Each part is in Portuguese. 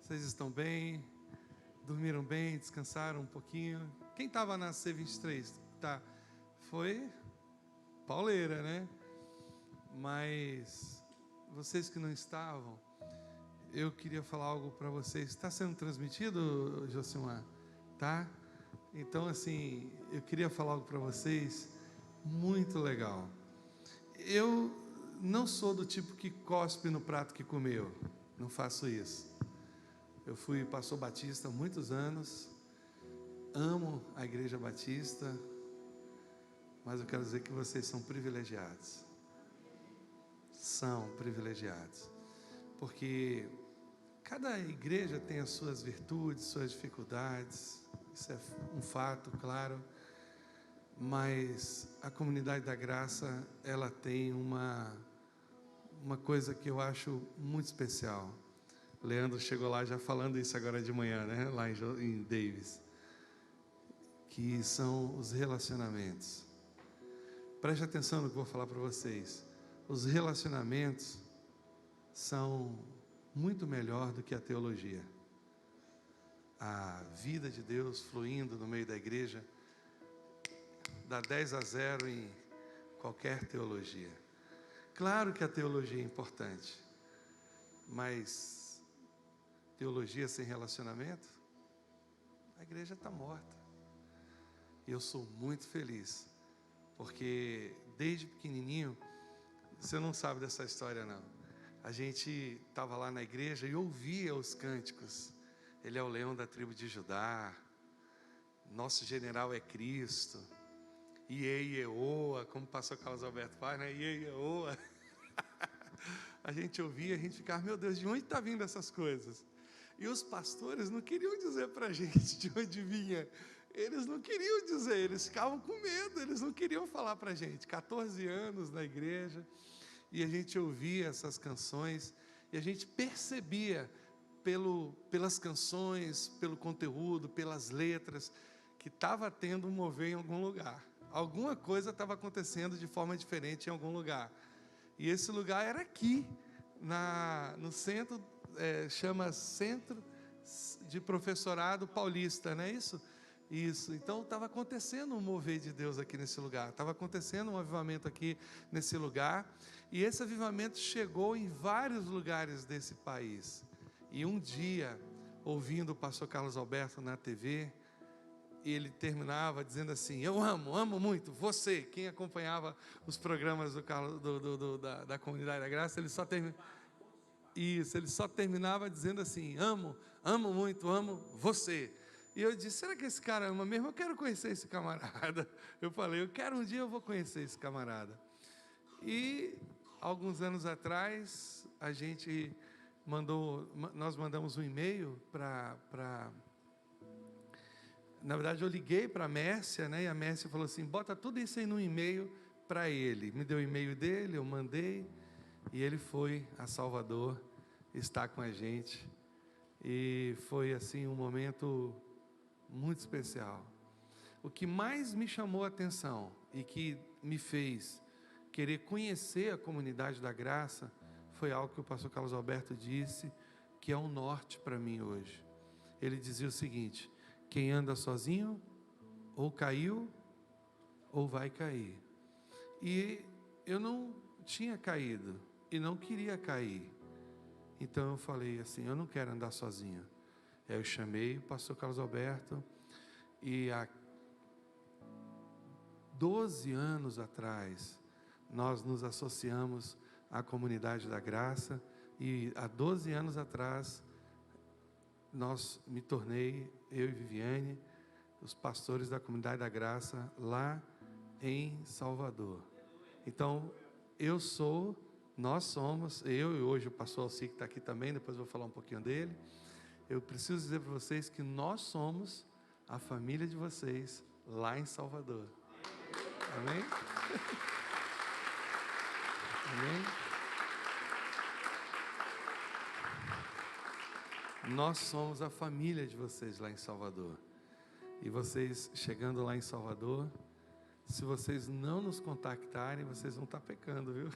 Vocês estão bem? Dormiram bem? Descansaram um pouquinho? Quem estava na C23? Tá. Foi pauleira, né? Mas vocês que não estavam, eu queria falar algo para vocês. Está sendo transmitido, Josimar? Tá? Então, assim, eu queria falar algo para vocês muito legal. Eu não sou do tipo que cospe no prato que comeu. Não faço isso. Eu fui pastor batista há muitos anos. Amo a igreja batista. Mas eu quero dizer que vocês são privilegiados. São privilegiados. Porque cada igreja tem as suas virtudes, suas dificuldades. Isso é um fato, claro. Mas a comunidade da graça, ela tem uma coisa que eu acho muito especial. Leandro chegou lá já falando isso agora de manhã, né? Lá em Davis. Que são os relacionamentos. Preste atenção no que eu vou falar para vocês. Os relacionamentos são muito melhor do que a teologia. A vida de Deus fluindo no meio da igreja dá 10-0 em qualquer teologia. Claro que a teologia é importante, mas teologia sem relacionamento, a igreja está morta. E eu sou muito feliz, porque desde pequenininho, você não sabe dessa história não, a gente estava lá na igreja e ouvia os cânticos. Ele é o leão da tribo de Judá, nosso general é Cristo, Ieoa, como o pastor Carlos Alberto faz, né? Ieoa. A gente ouvia, a gente ficava, meu Deus, de onde está vindo essas coisas? E os pastores não queriam dizer para a gente de onde vinha. Eles não queriam dizer, eles ficavam com medo, eles não queriam falar para a gente. 14 anos na igreja, e a gente ouvia essas canções, e a gente percebia pelas canções, pelo conteúdo, pelas letras, que estava tendo um mover em algum lugar. Alguma coisa estava acontecendo de forma diferente em algum lugar. E esse lugar era aqui, no centro, chama Centro de Professorado Paulista, não é isso? Isso, então estava acontecendo um mover de Deus aqui nesse lugar, estava acontecendo um avivamento aqui nesse lugar, e esse avivamento chegou em vários lugares desse país. E um dia, ouvindo o pastor Carlos Alberto na TV, ele terminava dizendo assim: eu amo muito você. Quem acompanhava os programas da Comunidade da Graça, ele só terminava dizendo assim: amo muito, amo você. E eu disse: será que esse cara ama mesmo? Eu quero conhecer esse camarada. Eu falei: um dia eu vou conhecer esse camarada. E alguns anos atrás, nós mandamos um e-mail na verdade, eu liguei para a Mércia, né? E a Mércia falou assim: bota tudo isso aí no e-mail para ele. Me deu o e-mail dele, eu mandei, e ele foi a Salvador, está com a gente. E foi assim um momento muito especial. O que mais me chamou a atenção e que me fez querer conhecer a comunidade da graça foi algo que o pastor Carlos Alberto disse, que é um norte para mim hoje. Ele dizia o seguinte: quem anda sozinho, ou caiu, ou vai cair. E eu não tinha caído, e não queria cair. Então eu falei assim: eu não quero andar sozinho. Aí eu chamei o pastor Carlos Alberto, e há 12 anos atrás, nós nos associamos à Comunidade da Graça, e há 12 anos atrás, me tornei, eu e Viviane, os pastores da Comunidade da Graça, lá em Salvador. Então, nós somos, eu e hoje o pastor Alci, que está aqui também, depois eu vou falar um pouquinho dele. Eu preciso dizer para vocês que nós somos a família de vocês, lá em Salvador. Amém? Amém? Nós somos a família de vocês lá em Salvador. E vocês chegando lá em Salvador, se vocês não nos contactarem, vocês vão estar pecando, viu?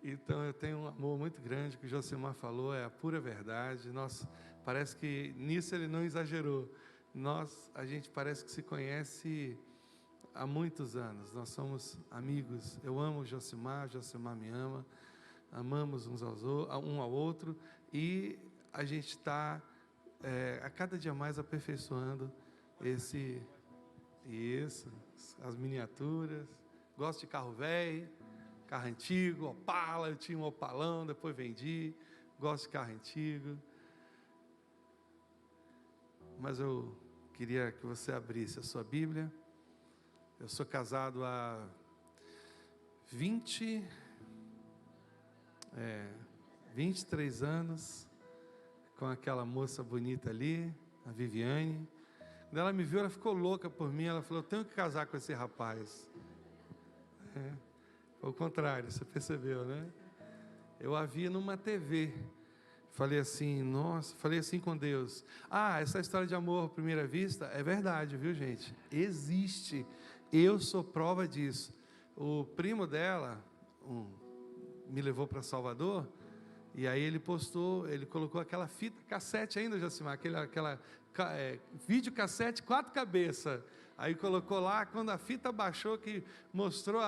Então eu tenho um amor muito grande, que o Josimar falou, é a pura verdade. Nós, parece que nisso ele não exagerou. A gente parece que se conhece há muitos anos. Nós somos amigos. Eu amo o Josimar me ama. Amamos um ao outro. E a gente está a cada dia mais aperfeiçoando as miniaturas. Gosto de carro velho, carro antigo, Opala. Eu tinha um Opalão, depois vendi. Gosto de carro antigo. Mas eu queria que você abrisse a sua Bíblia. Eu sou casado há 23 anos com aquela moça bonita ali, a Viviane. Quando ela me viu, ela ficou louca por mim. Ela falou, eu tenho que casar com esse rapaz. Foi o contrário, você percebeu, né? Eu a vi numa TV. Falei assim, nossa, falei assim com Deus. Essa história de amor à primeira vista é verdade, viu, gente? Existe. Eu sou prova disso. O primo dela me levou para Salvador, e aí ele colocou aquela fita cassete ainda, Josimar, aquela videocassete 4 cabeças. Aí colocou lá, quando a fita baixou, que começou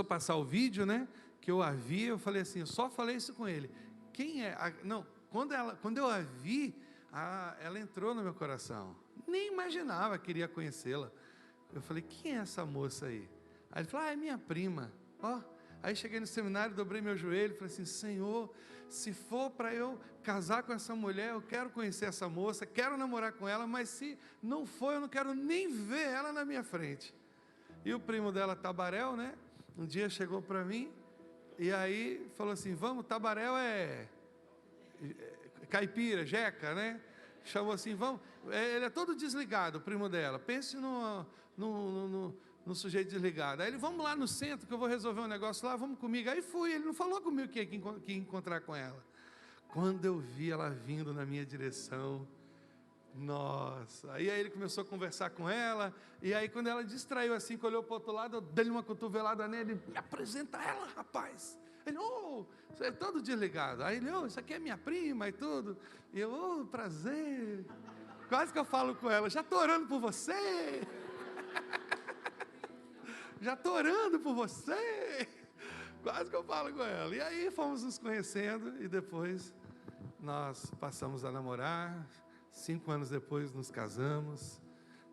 a passar o vídeo, né? Que eu a vi, eu falei assim, eu só falei isso com ele. Quem é? Quando eu a vi, ela entrou no meu coração. Nem imaginava, queria conhecê-la. Eu falei, quem é essa moça aí? Aí ele falou, é minha prima. Aí cheguei no seminário, dobrei meu joelho, falei assim, Senhor, se for para eu casar com essa mulher, eu quero conhecer essa moça, quero namorar com ela, mas se não for, eu não quero nem ver ela na minha frente. E o primo dela, Tabaréu, né? Um dia chegou para mim, e aí falou assim, vamos, Tabaréu é caipira, jeca, né? Chamou assim, vamos, ele é todo desligado, o primo dela, pense no sujeito desligado. Aí ele, vamos lá no centro que eu vou resolver um negócio lá, vamos comigo. Aí fui, ele não falou comigo que ia encontrar com ela. Quando eu vi ela vindo na minha direção, nossa, aí ele começou a conversar com ela, e aí quando ela distraiu assim, que olhou para o outro lado, eu dei uma cotovelada nele, me apresenta ela, rapaz. Ele, você é todo desligado. Aí ele, isso aqui é minha prima e tudo. E eu, prazer. Quase que eu falo com ela, já estou orando por você. Já estou orando por você. Quase que eu falo com ela. E aí fomos nos conhecendo e depois nós passamos a namorar. 5 anos depois nos casamos.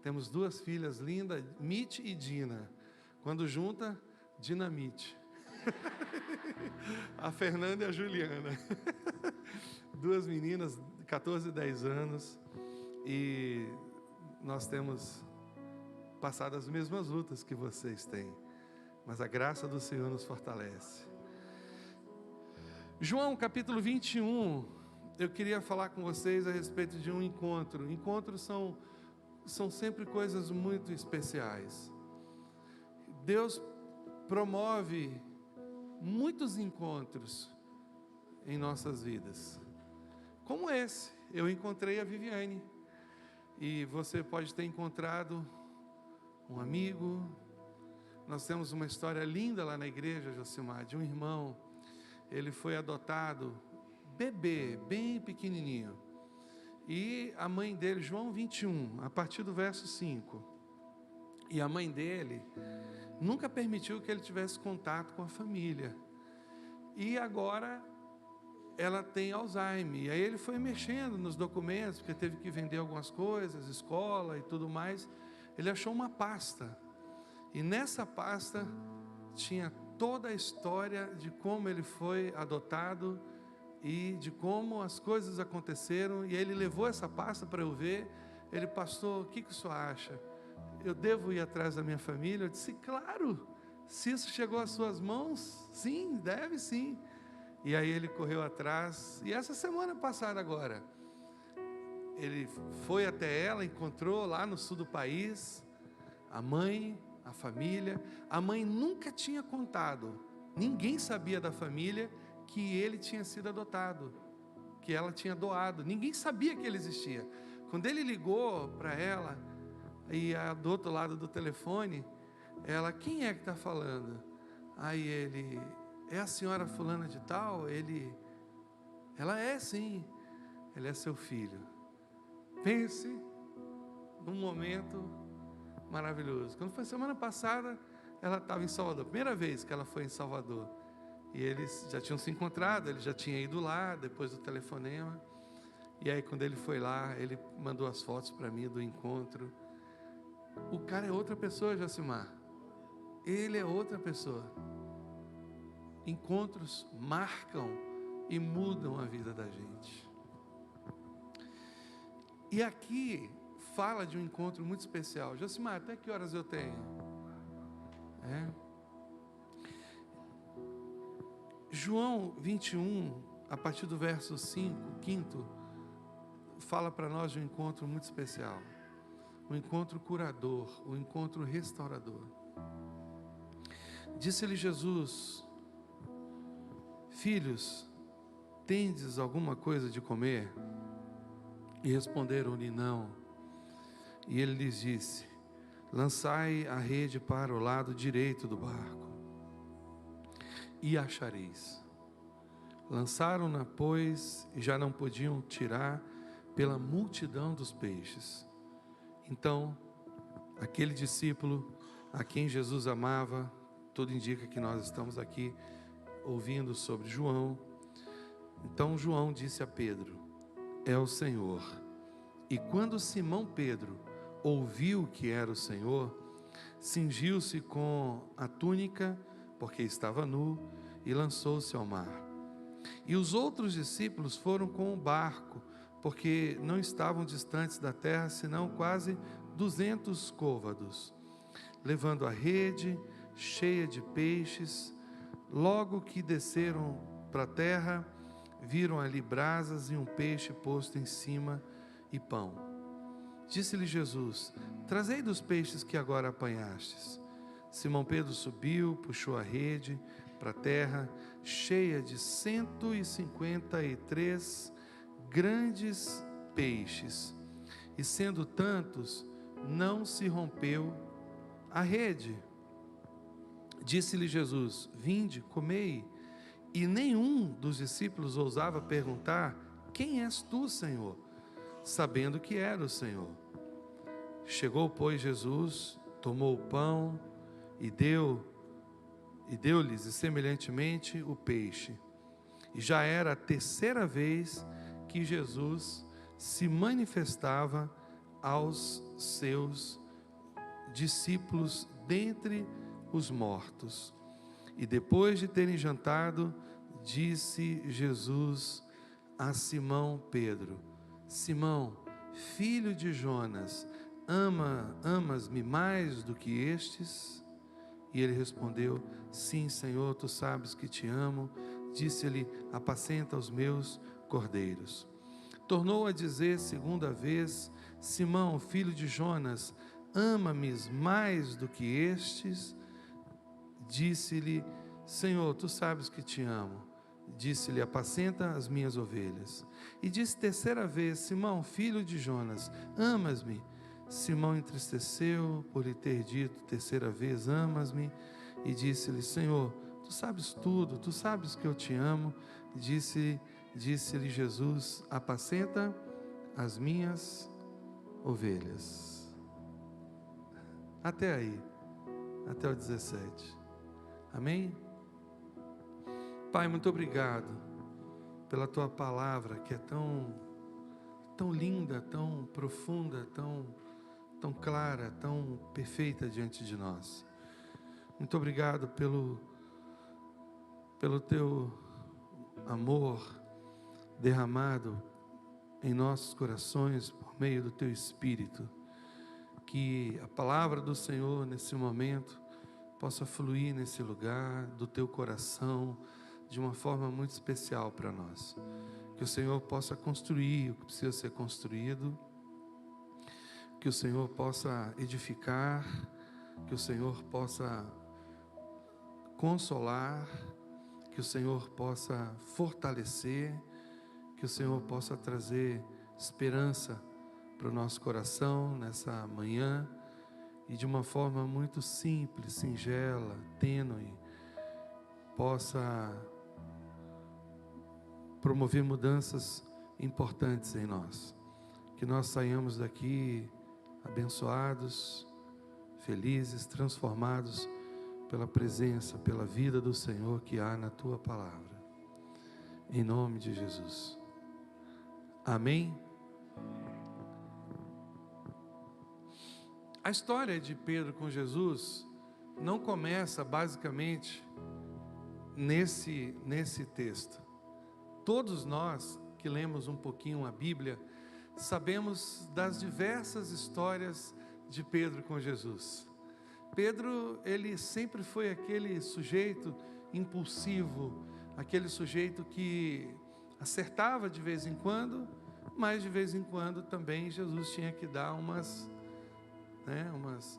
Temos 2 filhas lindas, Mitch e Dina. Quando junta, Dinamite. A Fernanda e a Juliana. 2 meninas, 14 e 10 anos. E nós temos passado as mesmas lutas que vocês têm, mas a graça do Senhor nos fortalece. João capítulo 21, eu queria falar com vocês a respeito de um encontro. Encontros são sempre coisas muito especiais. Deus promove muitos encontros em nossas vidas, como esse. Eu encontrei a Viviane, e você pode ter encontrado um amigo. Nós temos uma história linda lá na igreja, Josimar, de um irmão. Ele foi adotado, bebê, bem pequenininho. E a mãe dele, João 21, a partir do verso 5. E a mãe dele nunca permitiu que ele tivesse contato com a família. E agora ela tem Alzheimer. E aí ele foi mexendo nos documentos, porque teve que vender algumas coisas, escola e tudo mais. Ele achou uma pasta, e nessa pasta tinha toda a história de como ele foi adotado e de como as coisas aconteceram. E ele levou essa pasta para eu ver. Ele, pastor, o que o senhor acha? Eu devo ir atrás da minha família? Eu disse, claro, se isso chegou às suas mãos, sim, deve sim. E aí ele correu atrás, e essa semana passada agora, ele foi até ela, encontrou lá no sul do país, a mãe, a família. A mãe nunca tinha contado, ninguém sabia da família que ele tinha sido adotado, que ela tinha doado, ninguém sabia que ele existia. Quando ele ligou para ela, e do outro lado do telefone, ela, quem é que está falando? Aí ele, é a senhora fulana de tal? Ela é sim, ele é seu filho. Pense num momento maravilhoso. Quando foi semana passada, ela estava em Salvador, primeira vez que ela foi em Salvador. E eles já tinham se encontrado, ele já tinha ido lá, depois do telefonema. E aí quando ele foi lá, ele mandou as fotos para mim do encontro. O cara é outra pessoa, Jacimar. Ele é outra pessoa. Encontros marcam e mudam a vida da gente. E aqui fala de um encontro muito especial. Jacimar, até que horas eu tenho? João 21, a partir do verso 5, quinto, fala para nós de um encontro muito especial. Um encontro curador, um encontro restaurador. Disse-lhe Jesus: filhos, tendes alguma coisa de comer? E responderam-lhe: não. E ele lhes disse: lançai a rede para o lado direito do barco, e achareis. Lançaram-na, pois, e já não podiam tirar pela multidão dos peixes. Então, aquele discípulo a quem Jesus amava, tudo indica que nós estamos aqui ouvindo sobre João. Então João disse a Pedro: é o Senhor. E quando Simão Pedro ouviu que era o Senhor, cingiu-se com a túnica, porque estava nu, e lançou-se ao mar. E os outros discípulos foram com o barco, porque não estavam distantes da terra, senão quase 200 côvados, levando a rede cheia de peixes. Logo que desceram para a terra, viram ali brasas e um peixe posto em cima e pão. Disse-lhe Jesus: trazei dos peixes que agora apanhastes. Simão Pedro subiu, puxou a rede para a terra, cheia de 153 grandes peixes, e sendo tantos, não se rompeu a rede. Disse-lhe Jesus: vinde, comei. E nenhum dos discípulos ousava perguntar: quem és tu, Senhor? Sabendo que era o Senhor. Chegou, pois, Jesus, tomou o pão e deu-lhes, e semelhantemente o peixe. E já era a terceira vez que Jesus se manifestava aos seus discípulos dentre os mortos. E depois de terem jantado, disse Jesus a Simão Pedro: Simão, filho de Jonas, amas-me mais do que estes? E ele respondeu: sim, Senhor, tu sabes que te amo. Disse-lhe: apacenta os meus cordeiros. Tornou a dizer segunda vez: Simão, filho de Jonas, ama-me mais do que estes? Disse-lhe: Senhor, tu sabes que te amo. Disse-lhe: apacenta as minhas ovelhas. E disse terceira vez: Simão, filho de Jonas, amas-me? Simão entristeceu por lhe ter dito terceira vez: amas-me? E disse-lhe: Senhor, tu sabes tudo, tu sabes que eu te amo. Disse-lhe Jesus: apacenta as minhas ovelhas. Até aí, até o 17. Amém? Pai, muito obrigado pela tua palavra, que é tão linda, tão profunda, tão clara, tão perfeita diante de nós. Muito obrigado pelo teu amor derramado em nossos corações por meio do teu Espírito. Que a palavra do Senhor nesse momento possa fluir nesse lugar do teu coração de uma forma muito especial para nós. Que o Senhor possa construir o que precisa ser construído, que o Senhor possa edificar, que o Senhor possa consolar, que o Senhor possa fortalecer, que o Senhor possa trazer esperança para o nosso coração nessa manhã, e de uma forma muito simples, singela, tênue, possa promover mudanças importantes em nós. Que nós saiamos daqui abençoados, felizes, transformados pela presença, pela vida do Senhor que há na Tua palavra. Em nome de Jesus. Amém? A história de Pedro com Jesus não começa basicamente nesse texto. Todos nós que lemos um pouquinho a Bíblia, sabemos das diversas histórias de Pedro com Jesus. Pedro, ele sempre foi aquele sujeito impulsivo, aquele sujeito que acertava de vez em quando, mas de vez em quando também Jesus tinha que dar umas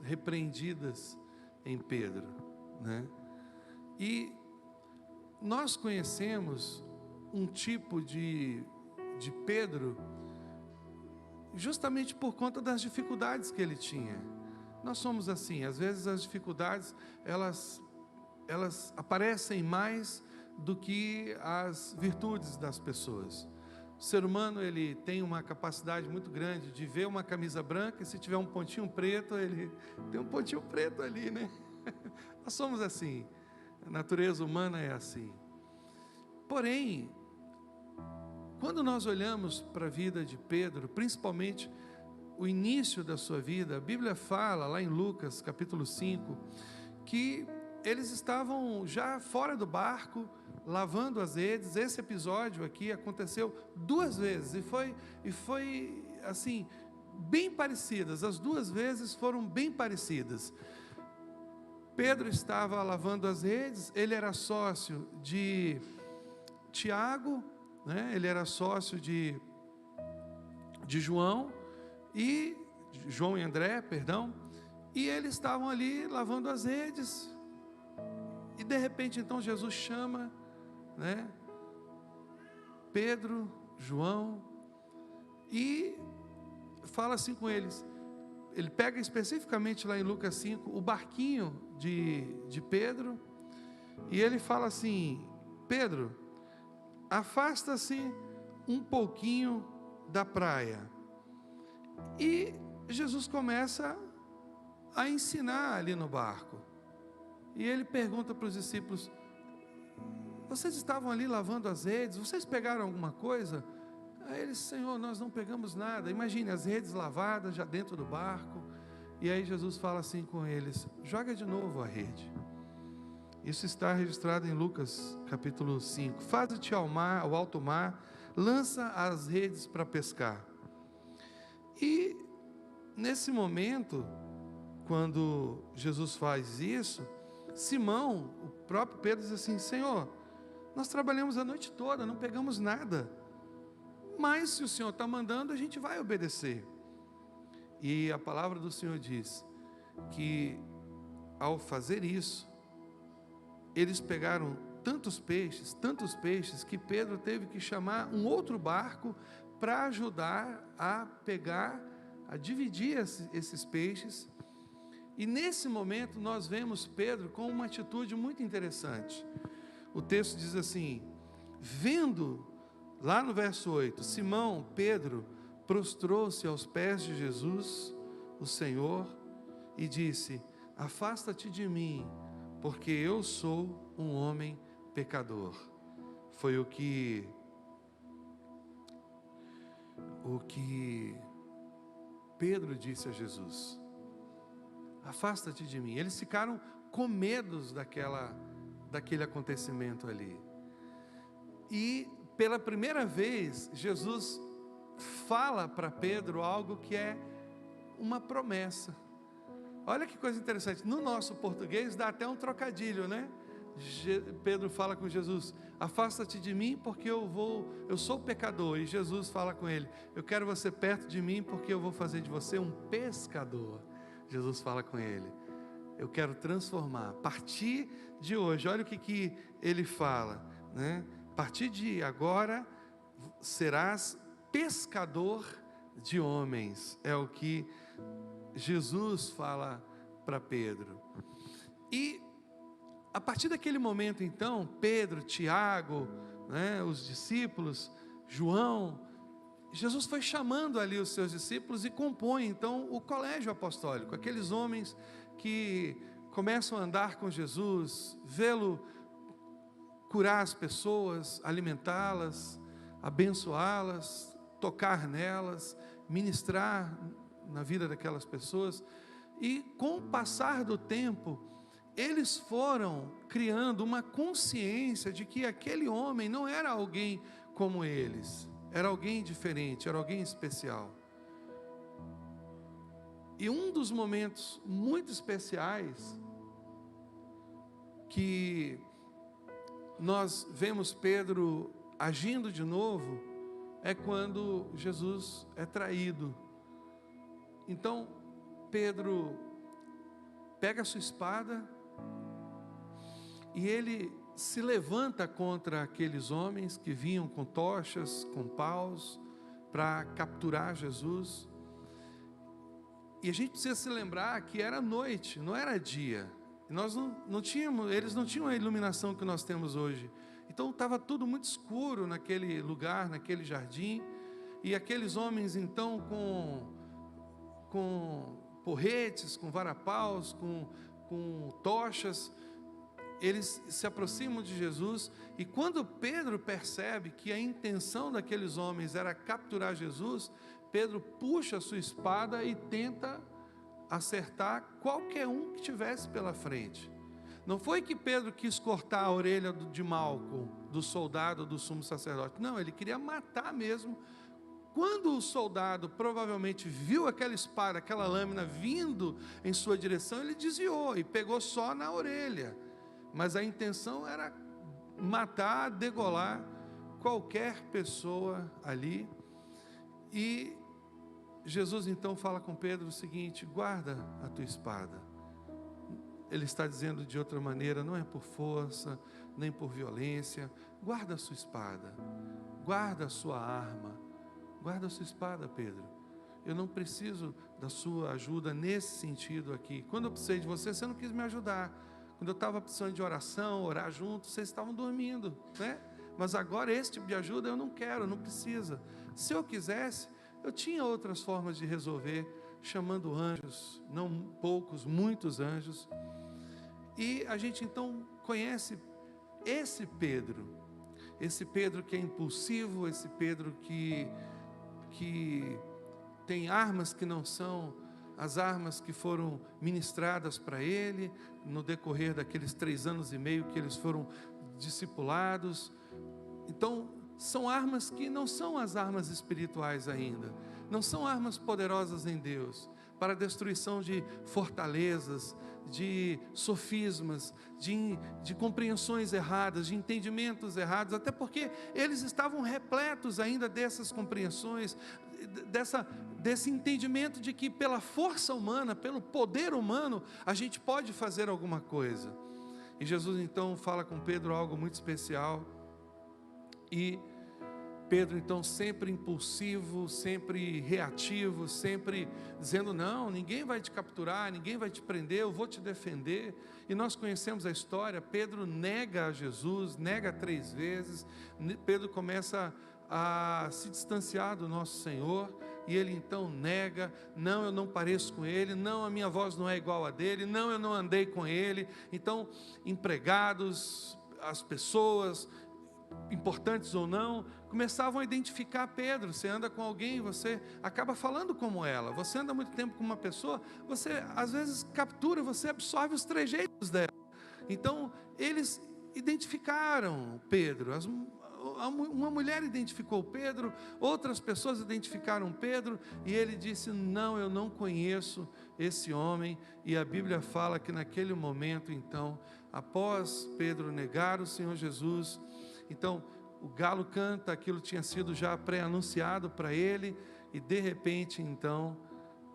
repreendidas em Pedro, né? E nós conhecemos um tipo de Pedro justamente por conta das dificuldades que ele tinha. Nós somos assim, às vezes as dificuldades elas aparecem mais do que as virtudes das pessoas. O ser humano, ele tem uma capacidade muito grande de ver uma camisa branca e se tiver um pontinho preto, ele tem um pontinho preto ali, né? Nós somos assim, a natureza humana é assim. Porém, quando nós olhamos para a vida de Pedro, principalmente o início da sua vida, a Bíblia fala lá em Lucas capítulo 5, que eles estavam já fora do barco, lavando as redes. Esse episódio aqui aconteceu 2 vezes e foi assim, bem parecidas, as 2 vezes foram bem parecidas. Pedro estava lavando as redes, ele era sócio de Tiago, né? Ele era sócio de João e André, perdão, e eles estavam ali lavando as redes, e de repente então Jesus chama, né, Pedro, João, e fala assim com eles. Ele pega especificamente lá em Lucas 5, o barquinho de Pedro, e ele fala assim: Pedro, afasta-se um pouquinho da praia. E Jesus começa a ensinar ali no barco. E ele pergunta para os discípulos: vocês estavam ali lavando as redes? Vocês pegaram alguma coisa? Aí eles: Senhor, nós não pegamos nada. Imagine as redes lavadas já dentro do barco. E aí Jesus fala assim com eles: joga de novo a rede. Isso está registrado em Lucas capítulo 5. Faze-te ao alto mar, lança as redes para pescar. E nesse momento, quando Jesus faz isso, Simão, o próprio Pedro, diz assim: Senhor, nós trabalhamos a noite toda, não pegamos nada, mas se o Senhor está mandando, a gente vai obedecer. E a palavra do Senhor diz que ao fazer isso, eles pegaram tantos peixes, que Pedro teve que chamar um outro barco para ajudar a pegar, a dividir esses peixes. E nesse momento nós vemos Pedro com uma atitude muito interessante. O texto diz assim: vendo, lá no verso 8, Simão, Pedro, prostrou-se aos pés de Jesus, o Senhor, e disse: afasta-te de mim, porque eu sou um homem pecador. Foi o que Pedro disse a Jesus: afasta-te de mim. Eles ficaram com medo daquele acontecimento ali. E pela primeira vez, Jesus fala para Pedro algo que é uma promessa. Olha que coisa interessante, no nosso português dá até um trocadilho, né? Pedro fala com Jesus: afasta-te de mim porque eu sou pecador. E Jesus fala com ele: eu quero você perto de mim porque eu vou fazer de você um pescador. Jesus fala com ele: eu quero transformar, a partir de hoje, olha o que ele fala, né? A partir de agora serás pescador de homens. É o que Jesus fala para Pedro. E a partir daquele momento, então, Pedro, Tiago, né, os discípulos, João, Jesus foi chamando ali os seus discípulos e compõe, então, o colégio apostólico, aqueles homens que começam a andar com Jesus, vê-lo curar as pessoas, alimentá-las, abençoá-las, tocar nelas, ministrar na vida daquelas pessoas. E com o passar do tempo, eles foram criando uma consciência de que aquele homem não era alguém como eles, era alguém diferente, era alguém especial. E um dos momentos muito especiais que nós vemos Pedro agindo de novo é quando Jesus é traído. Então, Pedro pega a sua espada e ele se levanta contra aqueles homens que vinham com tochas, com paus, para capturar Jesus. E a gente precisa se lembrar que era noite, não era dia. Nós não tínhamos, eles não tinham a iluminação que nós temos hoje. Então estava tudo muito escuro naquele lugar, naquele jardim. E aqueles homens então com porretes, com varapaus, com tochas, eles se aproximam de Jesus. E quando Pedro percebe que a intenção daqueles homens era capturar Jesus, Pedro puxa a sua espada e tenta acertar qualquer um que tivesse pela frente. Não foi que Pedro quis cortar a orelha de Malco, do soldado do sumo sacerdote. Não, ele queria matar mesmo. Quando o soldado provavelmente viu aquela espada, aquela lâmina vindo em sua direção, ele desviou e pegou só na orelha. Mas a intenção era matar, degolar qualquer pessoa ali. E Jesus então fala com Pedro o seguinte: guarda a tua espada. Ele está dizendo de outra maneira, não é por força, nem por violência. Guarda a sua espada, guarda a sua arma, guarda a sua espada, Pedro. Eu não preciso da sua ajuda nesse sentido aqui. Quando eu precisei de você, você não quis me ajudar. Quando eu estava precisando de oração, orar junto, vocês estavam dormindo, né? Mas agora esse tipo de ajuda eu não quero, não precisa. Se eu quisesse, eu tinha outras formas de resolver, chamando anjos, não poucos, muitos anjos. E a gente então conhece esse Pedro que é impulsivo, esse Pedro que tem armas que não são as armas que foram ministradas para ele no decorrer daqueles 3 anos e meio que eles foram discipulados. Então, são armas que não são as armas espirituais ainda, não são armas poderosas em Deus, para a destruição de fortalezas, de sofismas, de compreensões erradas, de entendimentos errados, até porque eles estavam repletos ainda dessas compreensões, desse entendimento de que pela força humana, pelo poder humano, a gente pode fazer alguma coisa. E Jesus então fala com Pedro algo muito especial, e Pedro então sempre impulsivo, sempre reativo, sempre dizendo: não, ninguém vai te capturar, ninguém vai te prender, eu vou te defender. E nós conhecemos a história. Pedro nega a Jesus, nega 3 vezes. Pedro começa a se distanciar do nosso Senhor, e ele então nega: não, eu não pareço com ele, não, a minha voz não é igual a dele, não, eu não andei com ele. Então, empregados, as pessoas, importantes ou não, começavam a identificar Pedro. Você anda com alguém, você acaba falando como ela. Você anda muito tempo com uma pessoa, você às vezes captura, você absorve os trejeitos dela. Então, eles identificaram Pedro. Uma mulher identificou Pedro, outras pessoas identificaram Pedro, e ele disse: não, eu não conheço esse homem. E a Bíblia fala que naquele momento, então, após Pedro negar o Senhor Jesus, então o galo canta, aquilo tinha sido já pré-anunciado para ele, e de repente então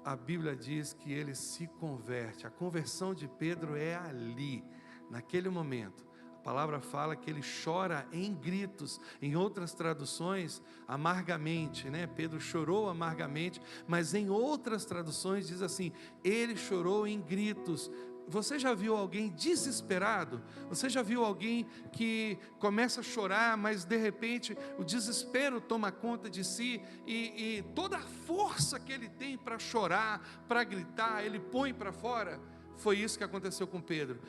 a Bíblia diz que ele se converte. A conversão de Pedro é ali, naquele momento. A palavra fala que ele chora em gritos, em outras traduções, amargamente, né? Pedro chorou amargamente, mas em outras traduções diz assim: ele chorou em gritos. Você já viu alguém desesperado? Você já viu alguém que começa a chorar, mas de repente o desespero toma conta de si e toda a força que ele tem para chorar, para gritar, ele põe para fora? Foi isso que aconteceu com Pedro.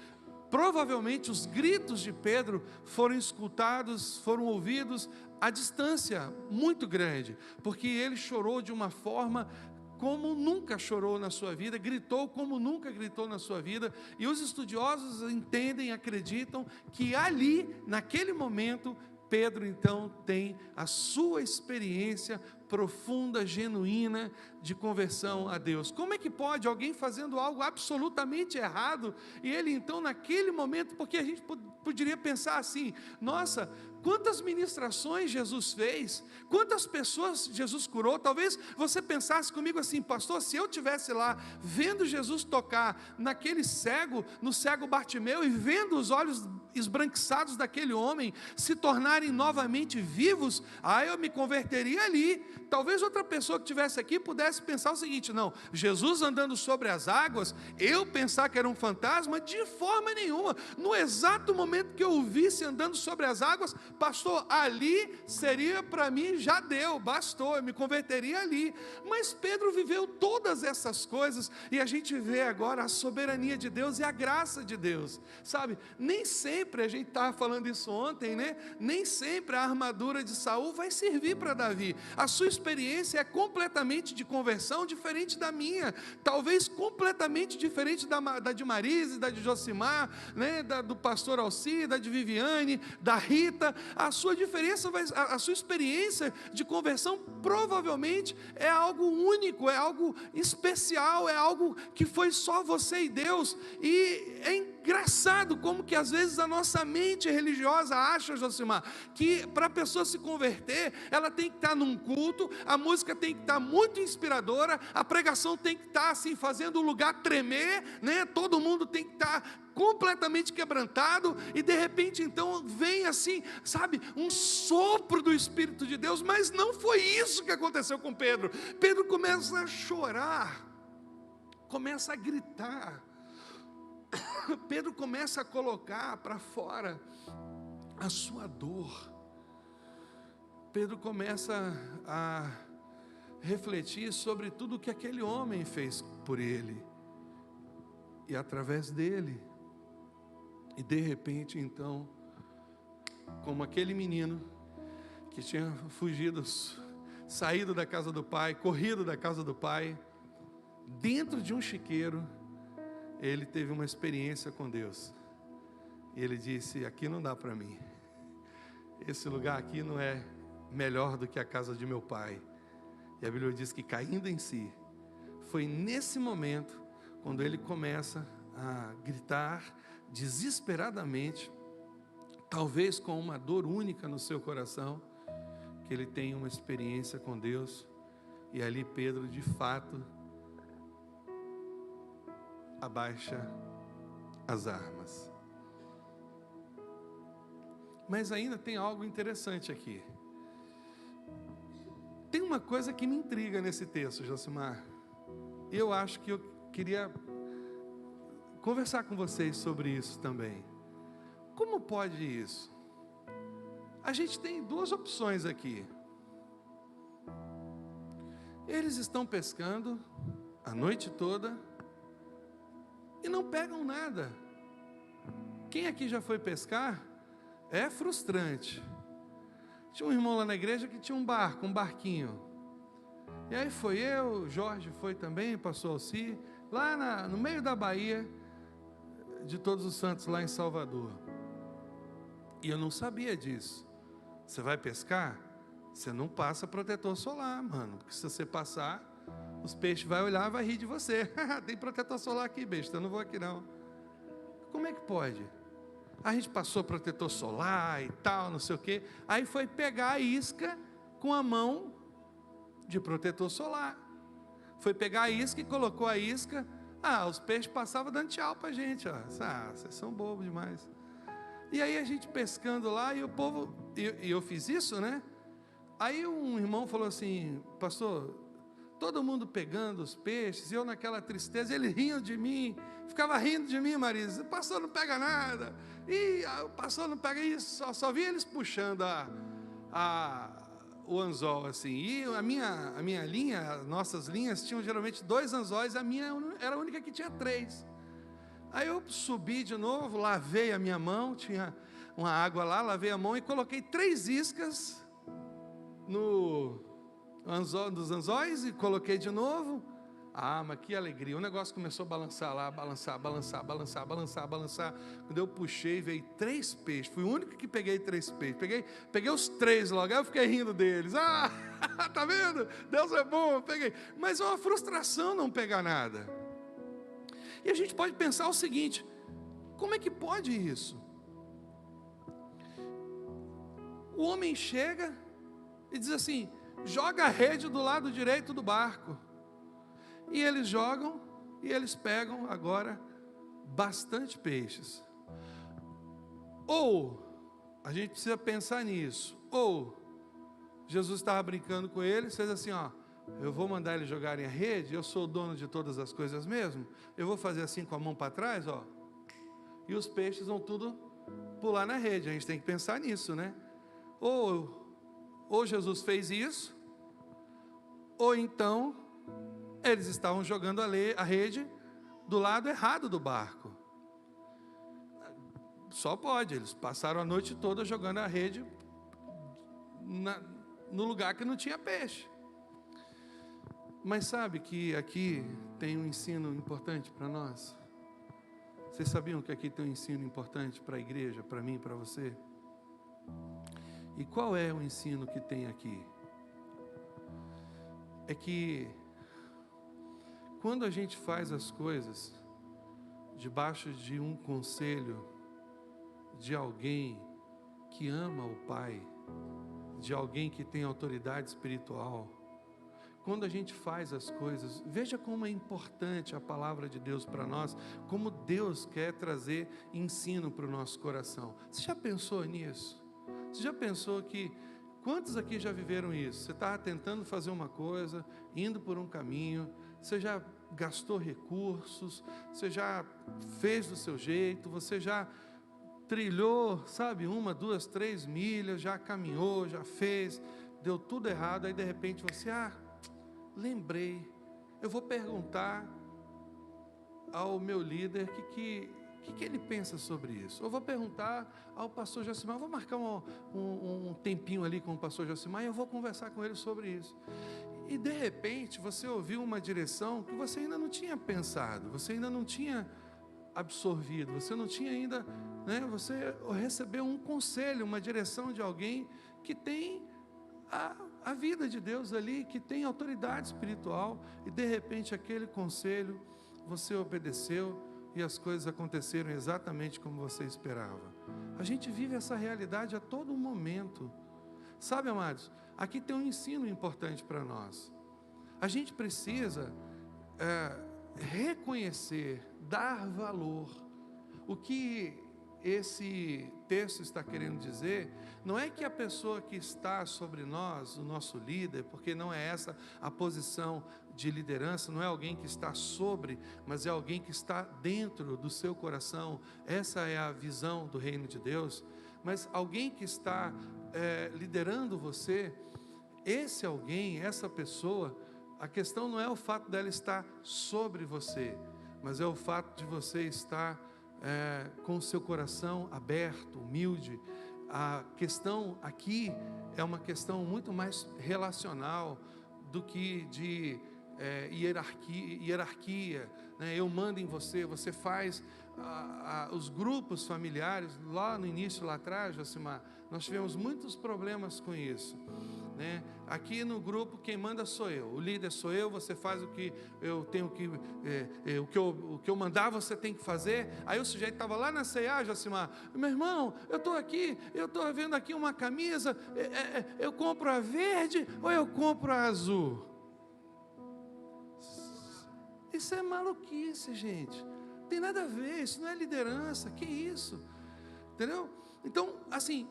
Provavelmente os gritos de Pedro foram escutados, foram ouvidos à distância muito grande, porque ele chorou de uma forma como nunca chorou na sua vida, gritou como nunca gritou na sua vida, e os estudiosos entendem, acreditam que ali, naquele momento, Pedro então tem a sua experiência profunda, genuína de conversão a Deus. Como é que pode alguém fazendo algo absolutamente errado, e ele então naquele momento, porque a gente poderia pensar assim, nossa, quantas ministrações Jesus fez, quantas pessoas Jesus curou, talvez você pensasse comigo assim, pastor, se eu estivesse lá, vendo Jesus tocar naquele cego, no cego Bartimeu, e vendo os olhos esbranquiçados daquele homem se tornarem novamente vivos, eu me converteria ali. Talvez outra pessoa que estivesse aqui pudesse pensar o seguinte, não, Jesus andando sobre as águas, eu pensar que era um fantasma, de forma nenhuma. No exato momento que eu o visse andando sobre as águas, pastor, ali seria para mim, já deu, bastou, eu me converteria ali. Mas Pedro viveu todas essas coisas, e a gente vê agora a soberania de Deus e a graça de Deus, sabe? Nem sempre, a gente estava falando isso ontem, né? Nem sempre a armadura de Saul vai servir para Davi. A sua experiência é completamente de conversão diferente da minha, talvez completamente diferente da de Marise, da de Josimar, né? Do pastor Alci, da de Viviane, da Rita. A sua diferença, a sua experiência de conversão provavelmente é algo único, é algo especial, é algo que foi só você e Deus. E é engraçado como que às vezes a nossa mente religiosa acha, Josimar, que para a pessoa se converter, ela tem que estar num culto, a música tem que estar muito inspiradora, a pregação tem que estar assim, fazendo o lugar tremer, né? Todo mundo tem que estar completamente quebrantado, e de repente então vem assim, sabe, um sopro do Espírito de Deus. Mas não foi isso que aconteceu com Pedro. Pedro começa a chorar, começa a gritar, Pedro começa a colocar para fora a sua dor. Pedro começa a refletir sobre tudo que aquele homem fez por ele e através dele. E de repente então, como aquele menino que tinha fugido, saído da casa do pai, corrido da casa do pai, dentro de um chiqueiro, ele teve uma experiência com Deus. E ele disse, aqui não dá para mim, esse lugar aqui não é melhor do que a casa de meu pai. E a Bíblia diz que, caindo em si, foi nesse momento, quando ele começa a gritar desesperadamente, talvez com uma dor única no seu coração, que ele tem uma experiência com Deus. E ali Pedro de fato abaixa as armas. Mas ainda tem algo interessante aqui. Tem uma coisa que me intriga nesse texto, Josimar. Eu acho que eu queria conversar com vocês sobre isso também. Como pode isso? A gente tem duas opções aqui. Eles estão pescando a noite toda e não pegam nada. Quem aqui já foi pescar? É frustrante. Tinha um irmão lá na igreja que tinha um barco, um barquinho. E aí foi eu, Jorge foi também, pastor Alci, lá no meio da Baía de Todos os Santos, lá em Salvador. E eu não sabia disso. Você vai pescar? Você não passa protetor solar, mano. Porque se você passar, os peixes vão olhar e vão rir de você. Tem protetor solar aqui, besta, eu não vou aqui não. Como é que pode? A gente passou protetor solar e tal, não sei o quê. Aí foi pegar a isca com a mão de protetor solar. Foi pegar a isca e colocou a isca. Os peixes passavam dando tchau pra gente. Vocês são bobos demais. E aí a gente pescando lá e o povo... E eu fiz isso, né? Aí um irmão falou assim, pastor, todo mundo pegando os peixes, e eu naquela tristeza, ele rindo de mim, ficava rindo de mim, Marisa, o pastor não pega nada, e o pastor não pega isso, só via eles puxando o anzol assim, e a minha linha, as nossas linhas tinham geralmente 2 anzóis, a minha era a única que tinha 3, aí eu subi de novo, lavei a minha mão, tinha uma água lá, lavei a mão e coloquei 3 iscas dos anzóis e coloquei de novo. Mas que alegria, o negócio começou a balançar lá, balançar. Quando eu puxei, veio 3 peixes, fui o único que peguei 3 peixes, peguei os 3 logo, aí eu fiquei rindo deles, tá vendo, Deus é bom, eu peguei, mas é uma frustração não pegar nada, e a gente pode pensar o seguinte, como é que pode isso? O homem chega e diz assim, joga a rede do lado direito do barco, e eles jogam, e eles pegam agora bastante peixes. Ou, a gente precisa pensar nisso, ou Jesus estava brincando com eles, fez assim, eu vou mandar eles jogarem a rede, eu sou o dono de todas as coisas mesmo, eu vou fazer assim com a mão para trás, e os peixes vão tudo pular na rede, a gente tem que pensar nisso, né? Ou Jesus fez isso, ou então eles estavam jogando a rede do lado errado do barco. Só pode, eles passaram a noite toda jogando a rede no lugar que não tinha peixe. Mas sabe que aqui tem um ensino importante para nós? Vocês sabiam que aqui tem um ensino importante para a igreja, para mim, para você? E qual é o ensino que tem aqui? É que quando a gente faz as coisas debaixo de um conselho de alguém que ama o Pai, de alguém que tem autoridade espiritual, quando a gente faz as coisas, veja como é importante a palavra de Deus para nós, como Deus quer trazer ensino para o nosso coração. Você já pensou nisso? Você já pensou que, quantos aqui já viveram isso? Você estava tentando fazer uma coisa, indo por um caminho, você já gastou recursos, você já fez do seu jeito, você já trilhou, 1, 2, 3 milhas, já caminhou, já fez, deu tudo errado, aí de repente você, lembrei, eu vou perguntar ao meu líder o que ele pensa sobre isso. Eu vou perguntar ao pastor Josimar, vou marcar um tempinho ali com o pastor Josimar e eu vou conversar com ele sobre isso. E de repente você ouviu uma direção que você ainda não tinha pensado, você ainda não tinha absorvido, você não tinha ainda, você recebeu um conselho, uma direção de alguém que tem a vida de Deus ali, que tem autoridade espiritual, e de repente aquele conselho você obedeceu e as coisas aconteceram exatamente como você esperava. A gente vive essa realidade a todo momento. Sabe, amados, aqui tem um ensino importante para nós. A gente precisa reconhecer, dar valor. O que esse texto está querendo dizer, não é que a pessoa que está sobre nós, o nosso líder, porque não é essa a posição de liderança, não é alguém que está sobre, mas é alguém que está dentro do seu coração. Essa é a visão do reino de Deus. Mas alguém que está liderando você, esse alguém, essa pessoa, a questão não é o fato dela estar sobre você, mas é o fato de você estar com o seu coração aberto, humilde. A questão aqui é uma questão muito mais relacional do que de hierarquia, né? Eu mando em você, você faz os grupos familiares. Lá no início, lá atrás, Josimar, nós tivemos muitos problemas com isso, né? Aqui no grupo quem manda sou eu, o líder sou eu, você faz o que eu tenho que, o que eu mandar você tem que fazer. Aí o sujeito estava lá na CEA, Josimar, meu irmão, eu estou aqui, eu estou vendo aqui uma camisa, eu compro a verde ou eu compro a azul? Isso é maluquice, gente, não tem nada a ver, isso não é liderança, que isso, entendeu? Então, assim,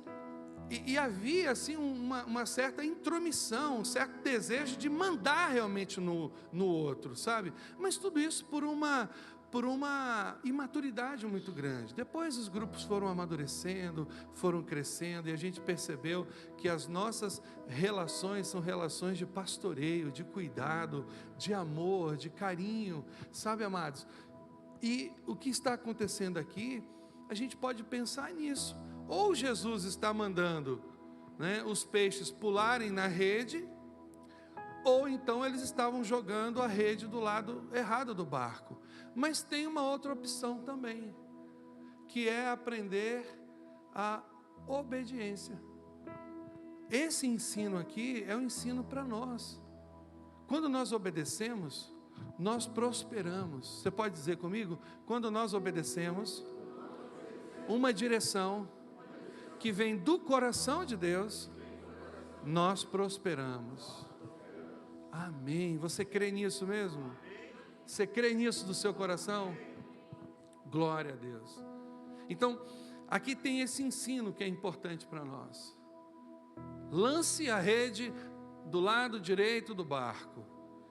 E havia assim uma certa intromissão, um certo desejo de mandar realmente no outro, sabe? Mas tudo isso por uma imaturidade muito grande. Depois os grupos foram amadurecendo, foram crescendo, e a gente percebeu que as nossas relações são relações de pastoreio, de cuidado, de amor, de carinho, sabe, amados? E o que está acontecendo aqui, a gente pode pensar nisso. Ou Jesus está mandando, né, os peixes pularem na rede, ou então eles estavam jogando a rede do lado errado do barco. Mas tem uma outra opção também, que é aprender a obediência. Esse ensino aqui é um ensino para nós. Quando nós obedecemos, nós prosperamos. Você pode dizer comigo? Quando nós obedecemos, uma direção que vem do coração de Deus, nós prosperamos. Amém. Você crê nisso mesmo? Você crê nisso do seu coração? Glória a Deus. Então, aqui tem esse ensino que é importante para nós. Lance a rede do lado direito do barco.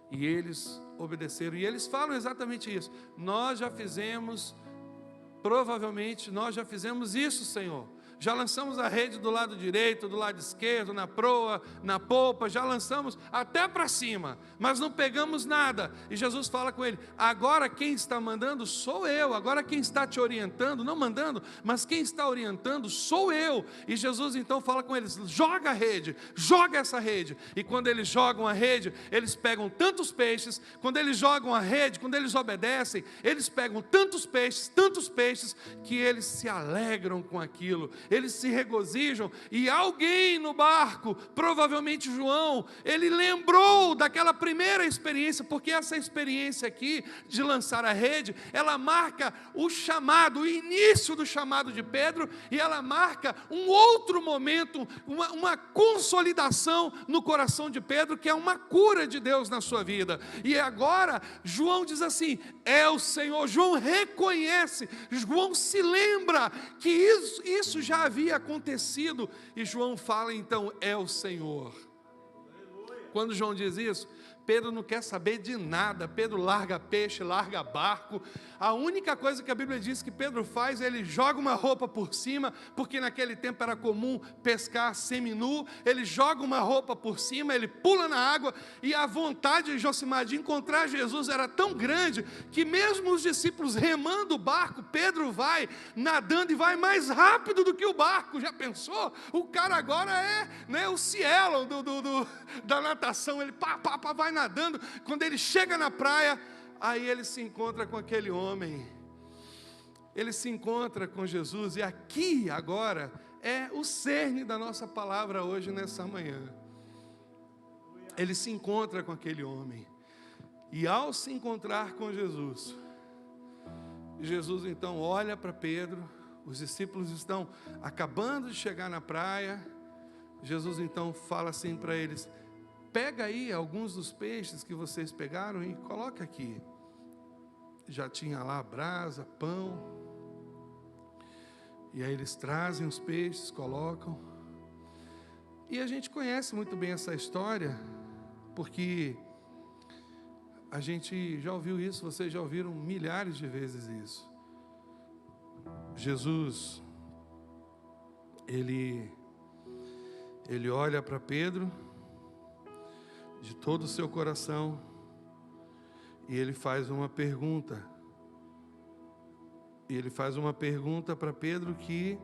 E eles obedeceram. E eles falam exatamente isso. Nós já fizemos, provavelmente nós já fizemos isso, Senhor. Já lançamos a rede do lado direito, do lado esquerdo, na proa, na polpa, já lançamos até para cima, mas não pegamos nada. E Jesus fala com ele: agora quem está mandando sou eu, agora quem está te orientando, não mandando, mas quem está orientando sou eu. E Jesus então fala com eles: joga a rede, joga essa rede. E quando eles jogam a rede, eles pegam tantos peixes. Quando eles jogam a rede, quando eles obedecem, eles pegam tantos peixes, que eles se alegram com aquilo. Eles se regozijam, e alguém no barco, provavelmente João, ele lembrou daquela primeira experiência, porque essa experiência aqui, de lançar a rede, ela marca o chamado, o início do chamado de Pedro, e ela marca um outro momento, uma consolidação no coração de Pedro, que é uma cura de Deus na sua vida. E agora, João diz assim: é o Senhor. João reconhece, João se lembra que isso já havia acontecido, e João fala então: é o Senhor. Quando João diz isso, Pedro não quer saber de nada. Pedro larga peixe, larga barco. A única coisa que a Bíblia diz que Pedro faz, ele joga uma roupa por cima, porque naquele tempo era comum pescar seminu. Ele joga uma roupa por cima, ele pula na água, e a vontade de Josimar de encontrar Jesus era tão grande, que mesmo os discípulos remando o barco, Pedro vai nadando e vai mais rápido do que o barco. Já pensou? O cara agora é, né, o Cielo da natação. Ele vai nadando. Quando ele chega na praia, aí ele se encontra com aquele homem, ele se encontra com Jesus. E aqui agora é o cerne da nossa palavra hoje, nessa manhã. Ele se encontra com aquele homem, e ao se encontrar com Jesus, Jesus então olha para Pedro. Os discípulos estão acabando de chegar na praia. Jesus então fala assim para eles: pega aí alguns dos peixes que vocês pegaram e coloca aqui. Já tinha lá brasa, pão. E aí eles trazem os peixes, colocam. E a gente conhece muito bem essa história, porque a gente já ouviu isso, vocês já ouviram milhares de vezes isso. Jesus, ele olha para Pedro de todo o seu coração, e ele faz uma pergunta. E ele faz uma pergunta para Pedro que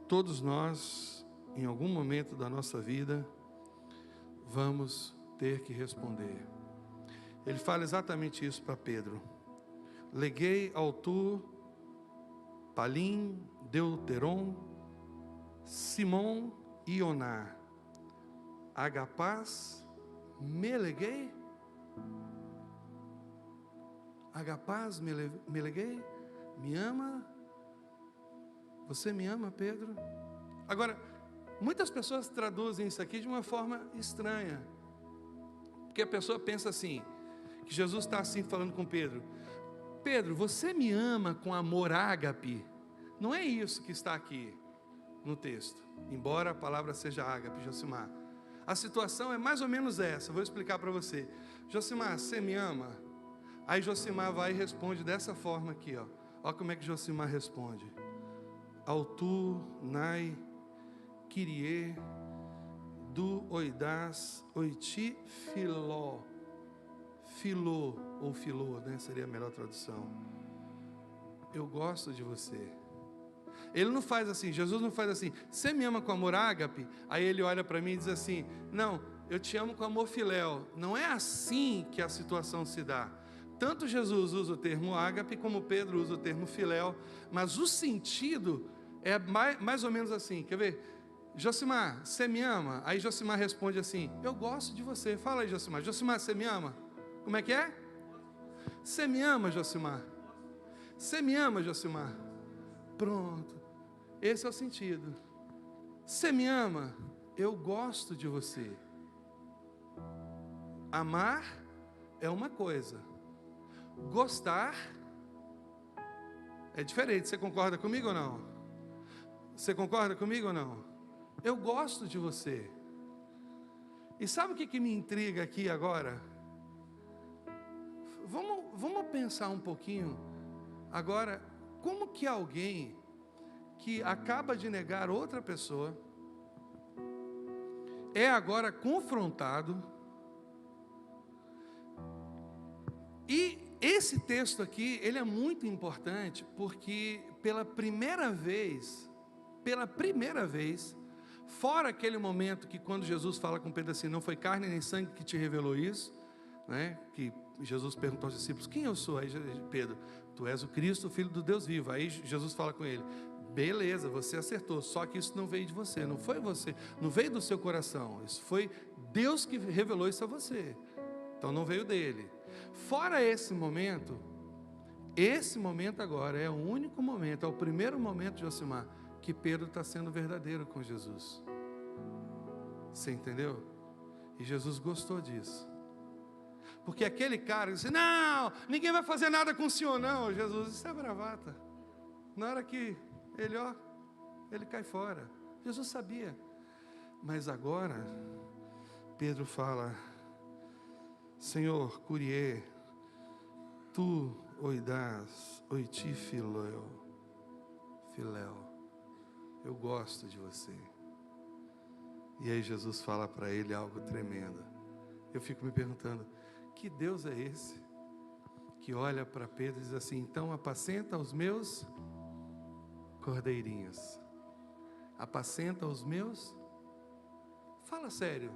todos nós, em algum momento da nossa vida, vamos ter que responder. Ele fala exatamente isso para Pedro: leguei autu, palim, deuteron, Simão Ioná, agapaz, me leguei? Agapaz, me leguei? Me ama? Você me ama, Pedro? Agora, muitas pessoas traduzem isso aqui de uma forma estranha, porque a pessoa pensa assim, que Jesus está assim falando com Pedro: Pedro, você me ama com amor ágape? Não é isso que está aqui. no texto, embora a palavra seja ágape, Josimar. A situação é mais ou menos essa, vou explicar para você. Josimar, você me ama? Aí Josimar vai e responde dessa forma aqui, ó. Olha como é que Josimar responde. Autu, nai, Kyrie, du oidás, oiti, filó. Filô, ou filô, né? Seria a melhor tradução. Eu gosto de você. Ele não faz assim, Jesus não faz assim, você me ama com amor ágape? Aí ele olha para mim e diz assim, não, eu te amo com amor filéu. Não é assim que a situação se dá. Tanto Jesus usa o termo ágape, como Pedro usa o termo filéu, mas o sentido é mais ou menos assim, quer ver? Josimar, você me ama? Aí Josimar responde assim, eu gosto de você. Fala aí, Josimar. Josimar, você me ama? Como é que é? Você me ama, Josimar? Você me ama, Josimar? Pronto. Esse é o sentido. Você me ama? Eu gosto de você. Amar é uma coisa. Gostar é diferente. Você concorda comigo ou não? Você concorda comigo ou não? Eu gosto de você. E sabe o que me intriga aqui agora? Vamos pensar um pouquinho agora, como que alguém que acaba de negar outra pessoa é agora confrontado, e esse texto aqui, ele é muito importante, porque pela primeira vez, fora aquele momento que quando Jesus fala com Pedro assim, não foi carne nem sangue que te revelou isso, né? Que Jesus perguntou aos discípulos, quem eu sou? Aí Pedro, tu és o Cristo, o Filho do Deus vivo. Aí Jesus fala com ele, beleza, você acertou, só que isso não veio de você, não foi você, não veio do seu coração, isso foi Deus que revelou isso a você, então não veio dele. Fora esse momento agora é o único momento, é o primeiro momento de Josimar, que Pedro está sendo verdadeiro com Jesus. Você entendeu? E Jesus gostou disso. Porque aquele cara disse, não, ninguém vai fazer nada com o senhor não. Jesus, isso é bravata. Na hora que ele cai fora. Jesus sabia. Mas agora, Pedro fala, Senhor, Kyrie, tu oidás, oiti filéu, eu gosto de você. E aí Jesus fala para ele algo tremendo. Eu fico me perguntando, que Deus é esse? Que olha para Pedro e diz assim, então apacenta os meus cordeirinhos. Apacenta os meus... Fala sério.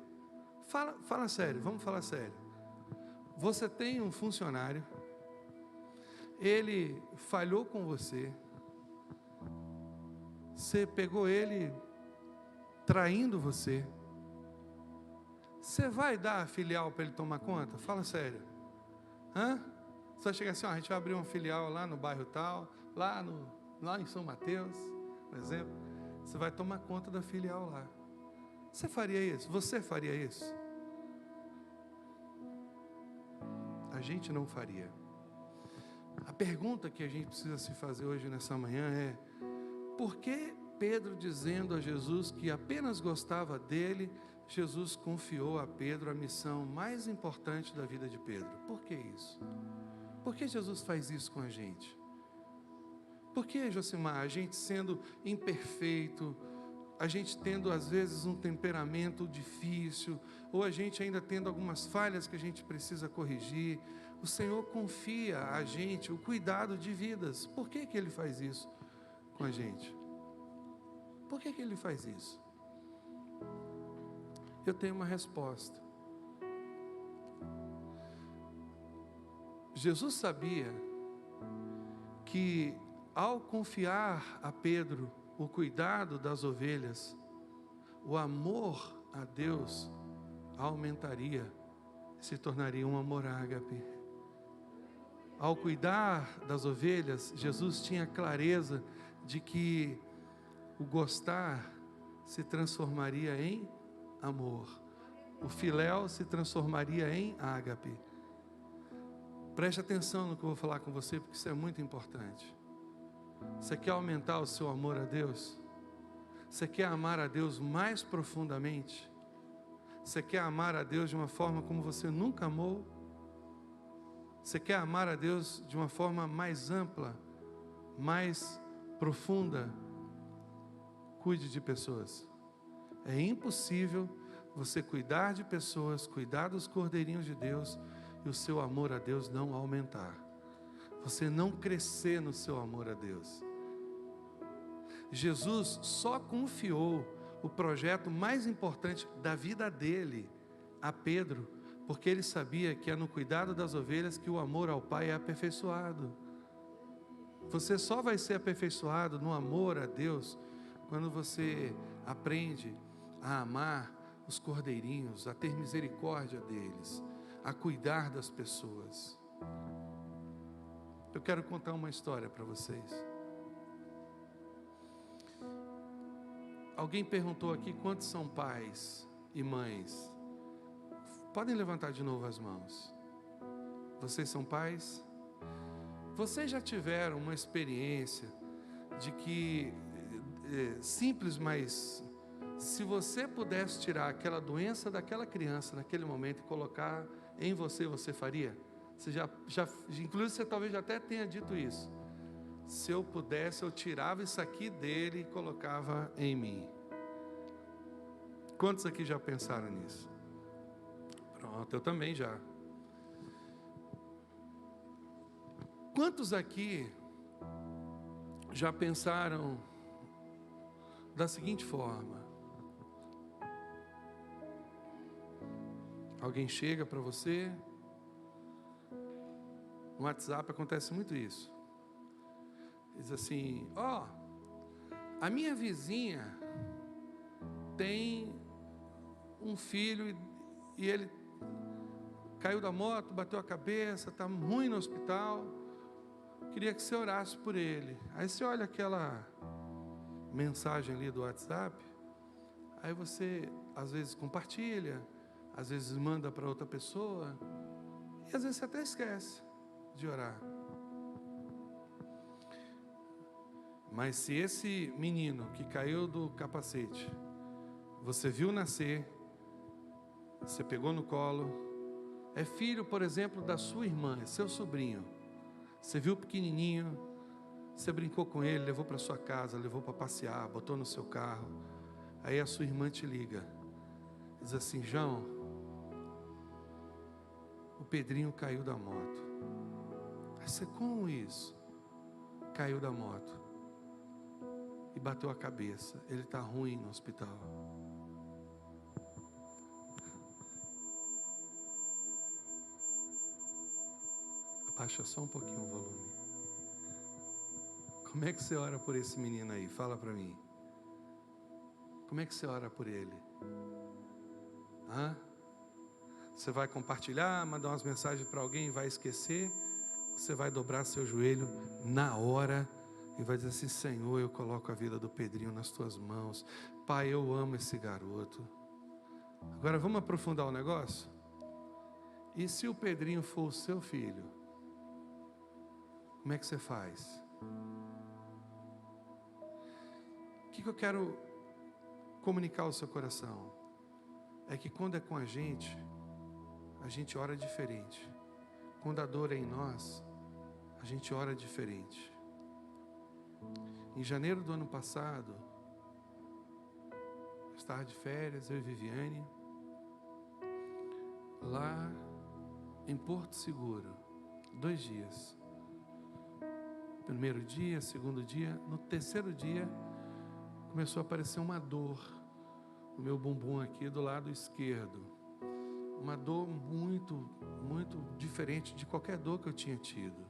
Fala sério, vamos falar sério. Você tem um funcionário, ele falhou com você, você pegou ele traindo você, você vai dar a filial para ele tomar conta? Fala sério. Você vai chegar assim, a gente vai abrir uma filial lá no bairro tal, lá em São Mateus, por exemplo. Você vai tomar conta da filial lá. Você faria isso? Você faria isso? A gente não faria. A pergunta que a gente precisa se fazer hoje nessa manhã é, por que Pedro, dizendo a Jesus que apenas gostava dele, Jesus confiou a Pedro a missão mais importante da vida de Pedro? Por que isso? Por que Jesus faz isso com a gente? Por que, Josimar, a gente sendo imperfeito, a gente tendo às vezes um temperamento difícil, ou a gente ainda tendo algumas falhas que a gente precisa corrigir, o Senhor confia a gente o cuidado de vidas? Por que Ele faz isso com a gente? Por que Ele faz isso? Eu tenho uma resposta. Jesus sabia que ao confiar a Pedro o cuidado das ovelhas, o amor a Deus aumentaria, se tornaria um amor ágape. Ao cuidar das ovelhas, Jesus tinha clareza de que o gostar se transformaria em amor. O filéu se transformaria em ágape. Preste atenção no que eu vou falar com você, porque isso é muito importante. Você quer aumentar o seu amor a Deus? Você quer amar a Deus mais profundamente? Você quer amar a Deus de uma forma como você nunca amou? Você quer amar a Deus de uma forma mais ampla, mais profunda? Cuide de pessoas. É impossível você cuidar de pessoas, cuidar dos cordeirinhos de Deus e o seu amor a Deus não aumentar. Você não crescer no seu amor a Deus. Jesus só confiou o projeto mais importante da vida dele a Pedro, porque ele sabia que é no cuidado das ovelhas que o amor ao Pai é aperfeiçoado. Você só vai ser aperfeiçoado no amor a Deus quando você aprende a amar os cordeirinhos, a ter misericórdia deles, a cuidar das pessoas. Eu quero contar uma história para vocês. Alguém perguntou aqui quantos são pais e mães. Podem levantar de novo as mãos. Vocês são pais? Vocês já tiveram uma experiência de que, simples, mas se você pudesse tirar aquela doença daquela criança naquele momento e colocar em você, você faria? Você inclusive você talvez já até tenha dito isso. Se eu pudesse, eu tirava isso aqui dele e colocava em mim. Quantos aqui já pensaram nisso? Pronto, eu também já. Quantos aqui já pensaram da seguinte forma? Alguém chega para você, no WhatsApp acontece muito isso. Diz assim: ó, a minha vizinha tem um filho e ele caiu da moto, bateu a cabeça, está ruim no hospital, queria que você orasse por ele. Aí você olha aquela mensagem ali do WhatsApp, aí você às vezes compartilha, às vezes manda para outra pessoa, e às vezes você até esquece de orar. Mas se esse menino que caiu do capacete, você viu nascer, você pegou no colo, é filho, por exemplo, da sua irmã, é seu sobrinho, você viu pequenininho, você brincou com ele, levou para sua casa, levou para passear, botou no seu carro, aí a sua irmã te liga, diz assim: João, o Pedrinho caiu da moto. Aí você: como isso? Caiu da moto e bateu a cabeça, ele está ruim no hospital. Abaixa só um pouquinho o volume. Como é que você ora por esse menino aí? Fala para mim. Como é que você ora por ele? Você vai compartilhar, mandar umas mensagens para alguém e vai esquecer? Você vai dobrar seu joelho na hora e vai dizer assim: Senhor, eu coloco a vida do Pedrinho nas tuas mãos. Pai, eu amo esse garoto. Agora vamos aprofundar o negócio? E se o Pedrinho for o seu filho? Como é que você faz? O que eu quero comunicar ao seu coração? É que quando é com a gente ora diferente. Quando a dor é em nós, a gente ora diferente. Em janeiro do ano passado, eu estava de férias, eu e Viviane, lá em Porto Seguro, 2 dias. Primeiro dia, segundo dia, no terceiro dia, começou a aparecer uma dor no meu bumbum aqui do lado esquerdo. Uma dor muito, muito diferente de qualquer dor que eu tinha tido.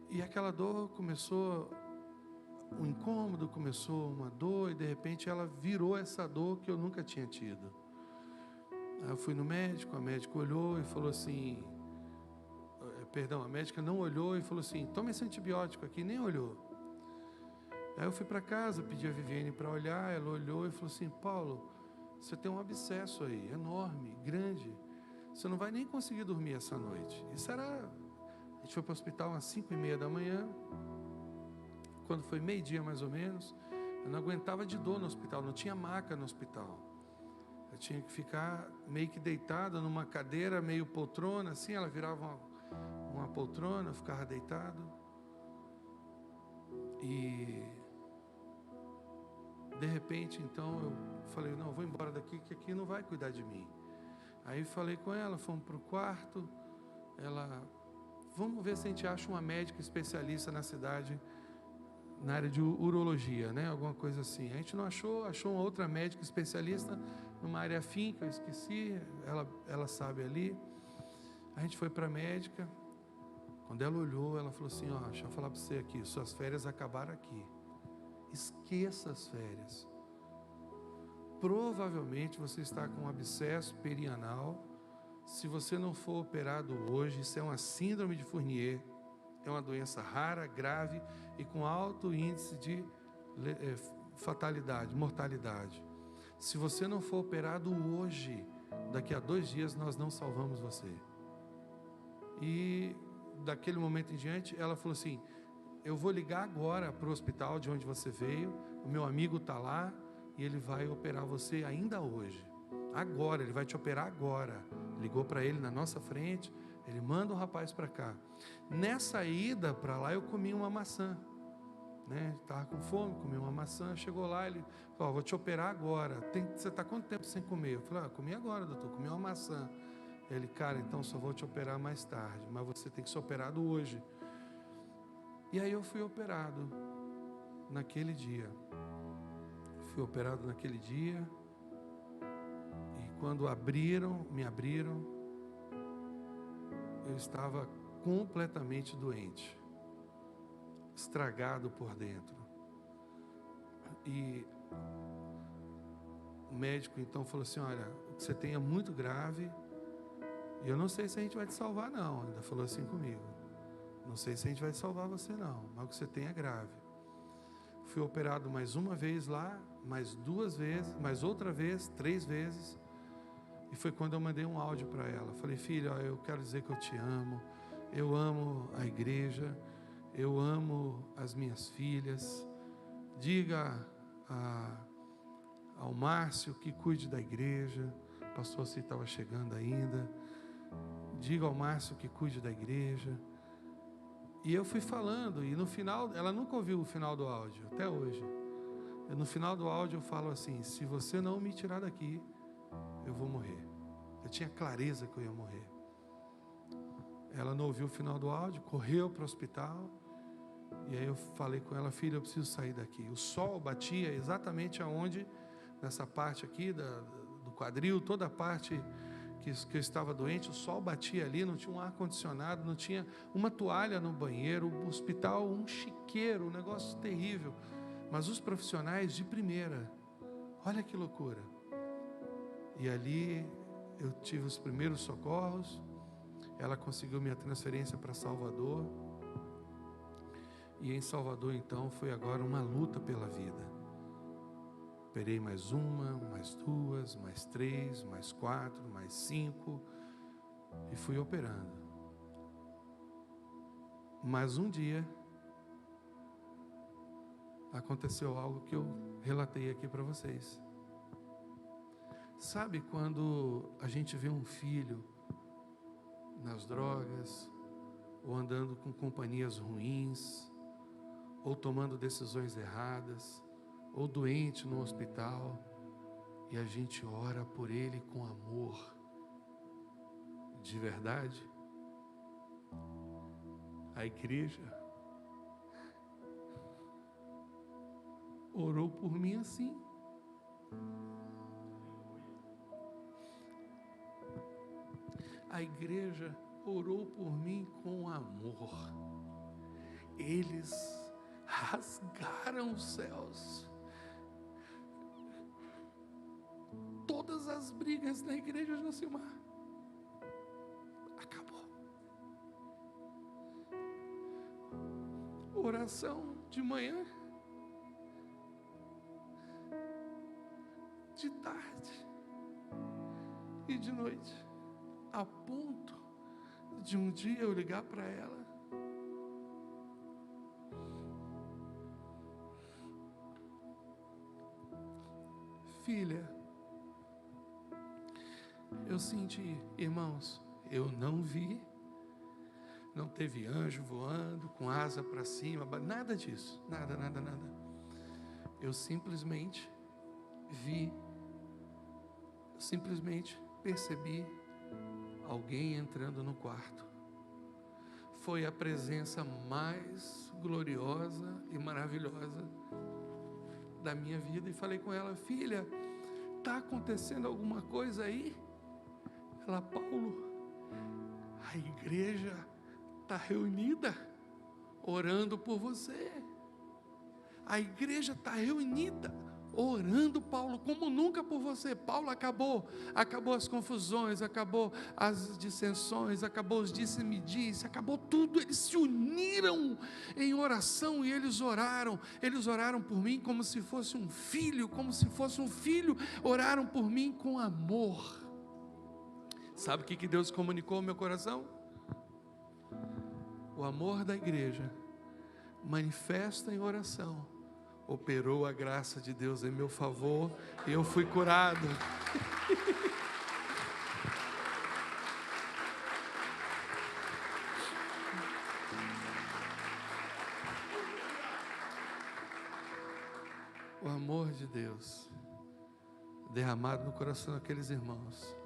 E aquela dor começou, um incômodo, começou uma dor, e de repente ela virou essa dor que eu nunca tinha tido. Aí eu fui no médico, a médica olhou e falou assim, a médica não olhou e falou assim: toma esse antibiótico aqui, nem olhou. Aí eu fui para casa, pedi a Viviane para olhar, ela olhou e falou assim: Paulo, você tem um abscesso aí, enorme, grande, você não vai nem conseguir dormir essa noite. Isso era, a gente foi para o hospital às 5:30 da manhã, quando foi meio-dia mais ou menos, Eu não aguentava de dor no hospital, não tinha maca no hospital. Eu tinha que ficar meio que deitado numa cadeira, meio poltrona, assim, ela virava uma poltrona, eu ficava deitado. E de repente, então, eu falei, não, eu vou embora daqui, que aqui não vai cuidar de mim. Aí falei com ela, fomos para o quarto, ela, vamos ver se a gente acha uma médica especialista na cidade, na área de urologia, né? Alguma coisa assim. A gente não achou uma outra médica especialista numa área afim, que eu esqueci, ela sabe ali. A gente foi para a médica, quando ela olhou, ela falou assim, ó, deixa eu falar para você aqui, suas férias acabaram aqui. Esqueça as férias. Provavelmente você está com um abscesso perianal. Se você não for operado hoje, isso é uma síndrome de Fournier. É uma doença rara, grave e com alto índice de fatalidade, mortalidade. Se você não for operado hoje, daqui a 2 dias nós não salvamos você. E daquele momento em diante, ela falou assim, eu vou ligar agora para o hospital de onde você veio, o meu amigo está lá e ele vai operar você ainda hoje. Agora, ele vai te operar agora. Ligou para ele na nossa frente, ele manda o rapaz para cá. Nessa ida para lá, eu comi uma maçã, né? Estava com fome, comi uma maçã. Chegou lá, ele falou, vou te operar agora. Você está quanto tempo sem comer? Eu falei, comi agora, doutor, comi uma maçã. Ele, cara, então só vou te operar mais tarde, mas você tem que ser operado hoje. E aí eu fui operado naquele dia. Fui operado naquele dia. E quando me abriram, eu estava completamente doente, estragado por dentro. E o médico então falou assim, olha, o que você tem é muito grave, e eu não sei se a gente vai te salvar não. Ainda falou assim comigo, não sei se a gente vai salvar você não, mas o que você tem é grave. Fui operado mais uma vez lá, mais 2 vezes, mais outra vez, 3 vezes. E foi quando eu mandei um áudio para ela. Falei, filha, eu quero dizer que eu te amo. Eu amo a igreja. Eu amo as minhas filhas. Diga ao Márcio que cuide da igreja. O pastor assim estava chegando ainda. Diga ao Márcio que cuide da igreja. E eu fui falando. E no final, ela nunca ouviu o final do áudio, até hoje. No final do áudio eu falo assim, se você não me tirar daqui, eu vou morrer. Eu tinha clareza que eu ia morrer. Ela não ouviu o final do áudio, correu para o hospital. E aí eu falei com ela, filha, eu preciso sair daqui. O sol batia exatamente aonde, nessa parte aqui do quadril, toda a parte que eu estava doente, o sol batia ali, não tinha um ar-condicionado, não tinha uma toalha no banheiro, o hospital, um chiqueiro, um negócio terrível. Mas os profissionais de primeira, olha que loucura. E ali eu tive os primeiros socorros, ela conseguiu minha transferência para Salvador, e em Salvador então foi agora uma luta pela vida. Operei mais 1, mais 2, mais 3, mais 4, mais 5, e fui operando. Mas um dia, aconteceu algo que eu relatei aqui para vocês. Sabe quando a gente vê um filho nas drogas, ou andando com companhias ruins, ou tomando decisões erradas, ou doente no hospital, e a gente ora por ele com amor, de verdade? A igreja orou por mim assim. A igreja orou por mim com amor. Eles rasgaram os céus. Todas as brigas na igreja de Nacimar acabou. Oração de manhã, de tarde e de noite, a ponto de um dia eu ligar para ela, filha, eu senti, irmãos, eu não vi, não teve anjo voando com asa para cima, nada disso, nada. Eu simplesmente vi, simplesmente percebi alguém entrando no quarto. Foi a presença mais gloriosa e maravilhosa da minha vida. E falei com ela: filha, está acontecendo alguma coisa aí? Ela: Paulo, a igreja está reunida, orando por você. A igreja está reunida, orando, Paulo, como nunca por você. Paulo, acabou as confusões, acabou as dissensões, acabou os disse-me-disse, acabou tudo. Eles se uniram em oração e eles oraram por mim como se fosse um filho, oraram por mim com amor. Sabe o que Deus comunicou ao meu coração? O amor da igreja, manifesta em oração, operou a graça de Deus em meu favor e eu fui curado. O amor de Deus derramado no coração daqueles irmãos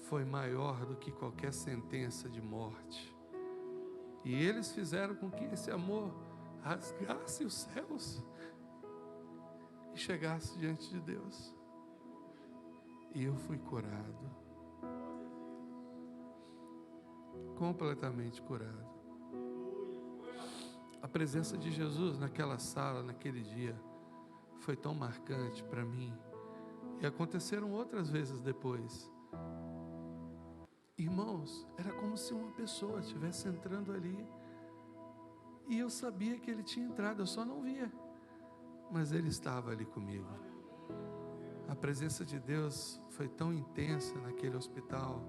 foi maior do que qualquer sentença de morte. E eles fizeram com que esse amor rasgasse os céus e chegasse diante de Deus. E eu fui curado, completamente curado. A presença de Jesus naquela sala, naquele dia, foi tão marcante para mim. E aconteceram outras vezes depois. Irmãos, era como se uma pessoa estivesse entrando ali. E eu sabia que ele tinha entrado, eu só não via. Mas ele estava ali comigo. A presença de Deus foi tão intensa naquele hospital.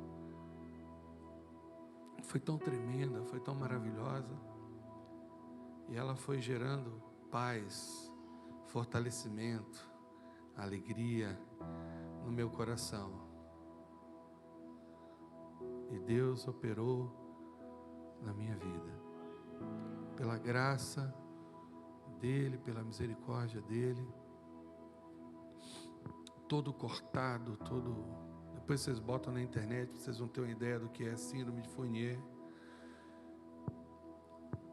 Foi tão tremenda, foi tão maravilhosa. E ela foi gerando paz, fortalecimento, alegria no meu coração. E Deus operou na minha vida. Pela graça dEle, pela misericórdia dEle. Todo cortado, depois vocês botam na internet, vocês vão ter uma ideia do que é síndrome de Fournier.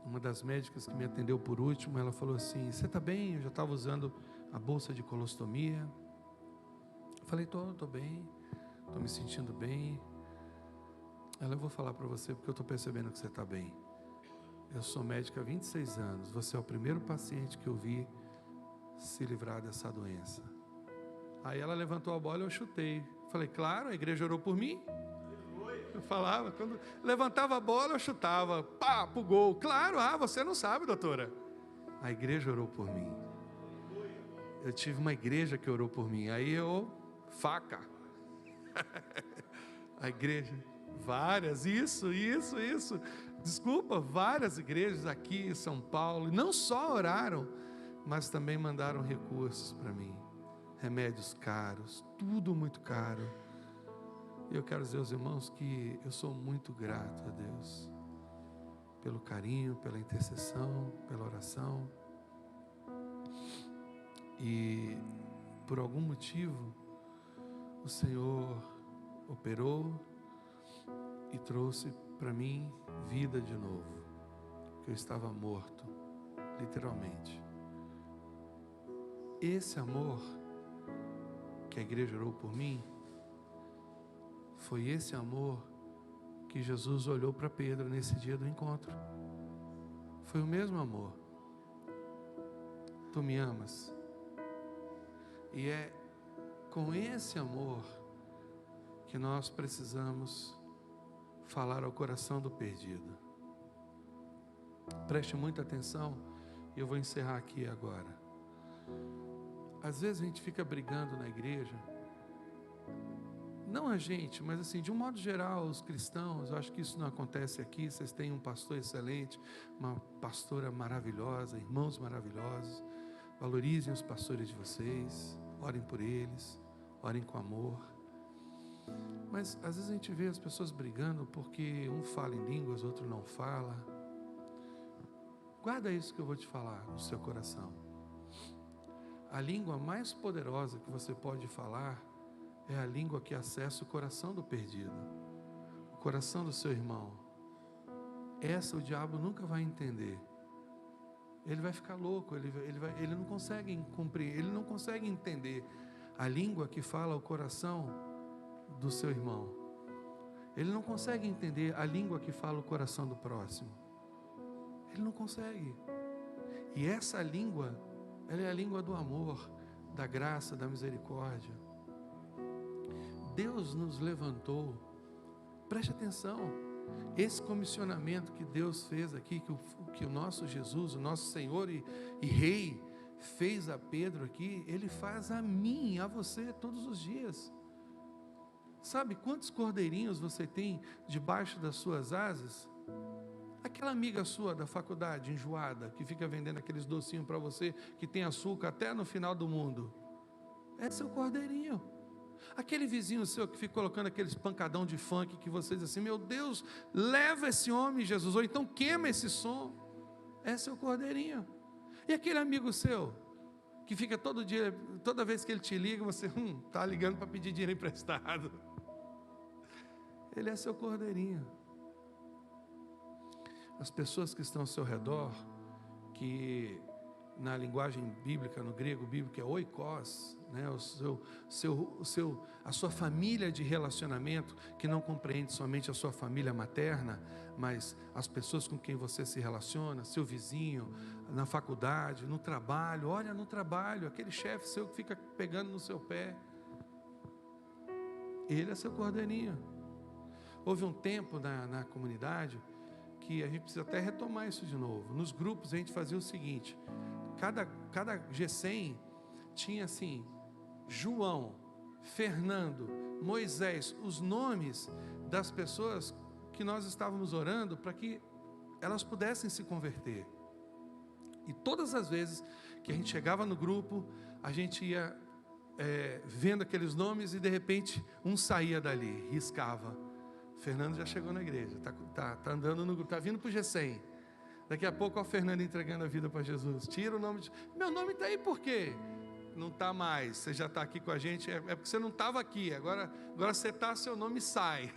Uma das médicas que me atendeu por último, ela falou assim: você está bem? Eu já estava usando a bolsa de colostomia. Eu falei: estou bem, estou me sentindo bem. Ela: eu vou falar para você porque eu estou percebendo que você está bem. Eu sou médica há 26 anos, você é o primeiro paciente que eu vi se livrar dessa doença. Aí ela levantou a bola e eu chutei. Falei: claro, a igreja orou por mim. Eu falava, quando levantava a bola eu chutava, pá, pro gol. Claro, você não sabe, doutora. A igreja orou por mim. Eu tive uma igreja que orou por mim. Aí faca. A igreja, várias, isso. Desculpa, várias igrejas aqui em São Paulo, não só oraram, mas também mandaram recursos para mim. Remédios caros, tudo muito caro. E eu quero dizer aos irmãos que eu sou muito grato a Deus pelo carinho, pela intercessão, pela oração. E por algum motivo o Senhor operou e trouxe para mim vida de novo, que eu estava morto, literalmente. Esse amor que a igreja orou por mim, foi esse amor que Jesus olhou para Pedro nesse dia do encontro. Foi o mesmo amor. Tu me amas? E é com esse amor que nós precisamos falar ao coração do perdido. Preste muita atenção e eu vou encerrar aqui agora. Às vezes a gente fica brigando na igreja, não a gente, mas assim, de um modo geral, os cristãos. Eu acho que isso não acontece aqui. Vocês têm um pastor excelente, uma pastora maravilhosa, irmãos maravilhosos. Valorizem os pastores de vocês. orem por eles, orem com amor. Mas às vezes a gente vê as pessoas brigando porque um fala em línguas, outro não fala. Guarda isso que eu vou te falar no seu coração. A língua mais poderosa que você pode falar é a língua que acessa o coração do perdido, o coração do seu irmão. Essa o diabo nunca vai entender. Ele vai ficar louco, ele não consegue cumprir, ele não consegue entender a língua que fala o coração do seu irmão. Ele não consegue entender a língua que fala o coração do próximo. Ele não consegue. E essa língua, ela é a língua do amor, da graça, da misericórdia. Deus nos levantou. Preste atenção. Esse comissionamento que Deus fez aqui, que o nosso Jesus, o nosso Senhor e Rei, fez a Pedro aqui, Ele faz a mim, a você, todos os dias. Sabe quantos cordeirinhos você tem debaixo das suas asas? Aquela amiga sua da faculdade, enjoada, que fica vendendo aqueles docinhos para você, que tem açúcar até no final do mundo. É seu cordeirinho. Aquele vizinho seu que fica colocando aqueles pancadão de funk, que você diz assim, meu Deus, leva esse homem, Jesus, ou então queima esse som. É seu cordeirinho. E aquele amigo seu, que fica todo dia, toda vez que ele te liga, você está ligando para pedir dinheiro emprestado. Ele é seu cordeirinho. As pessoas que estão ao seu redor, que na linguagem bíblica, no grego bíblico é oikos, né? A sua família de relacionamento, que não compreende somente a sua família materna, mas as pessoas com quem você se relaciona, seu vizinho, na faculdade, no trabalho. Olha, no trabalho, aquele chefe seu que fica pegando no seu pé, ele é seu cordeirinho. Houve um tempo na comunidade que a gente precisa até retomar isso de novo. Nos grupos a gente fazia o seguinte: cada G100 tinha assim, João, Fernando, Moisés, os nomes das pessoas que nós estávamos orando para que elas pudessem se converter. E todas as vezes que a gente chegava no grupo, a gente ia vendo aqueles nomes e de repente um saía dali, riscava. Fernando já chegou na igreja, tá andando no grupo, está vindo para o G100. Daqui a pouco, ó, o Fernando entregando a vida para Jesus. Tira o nome meu nome está aí por quê? Não está mais, você já está aqui com a gente, é porque você não estava aqui, agora você está, seu nome sai.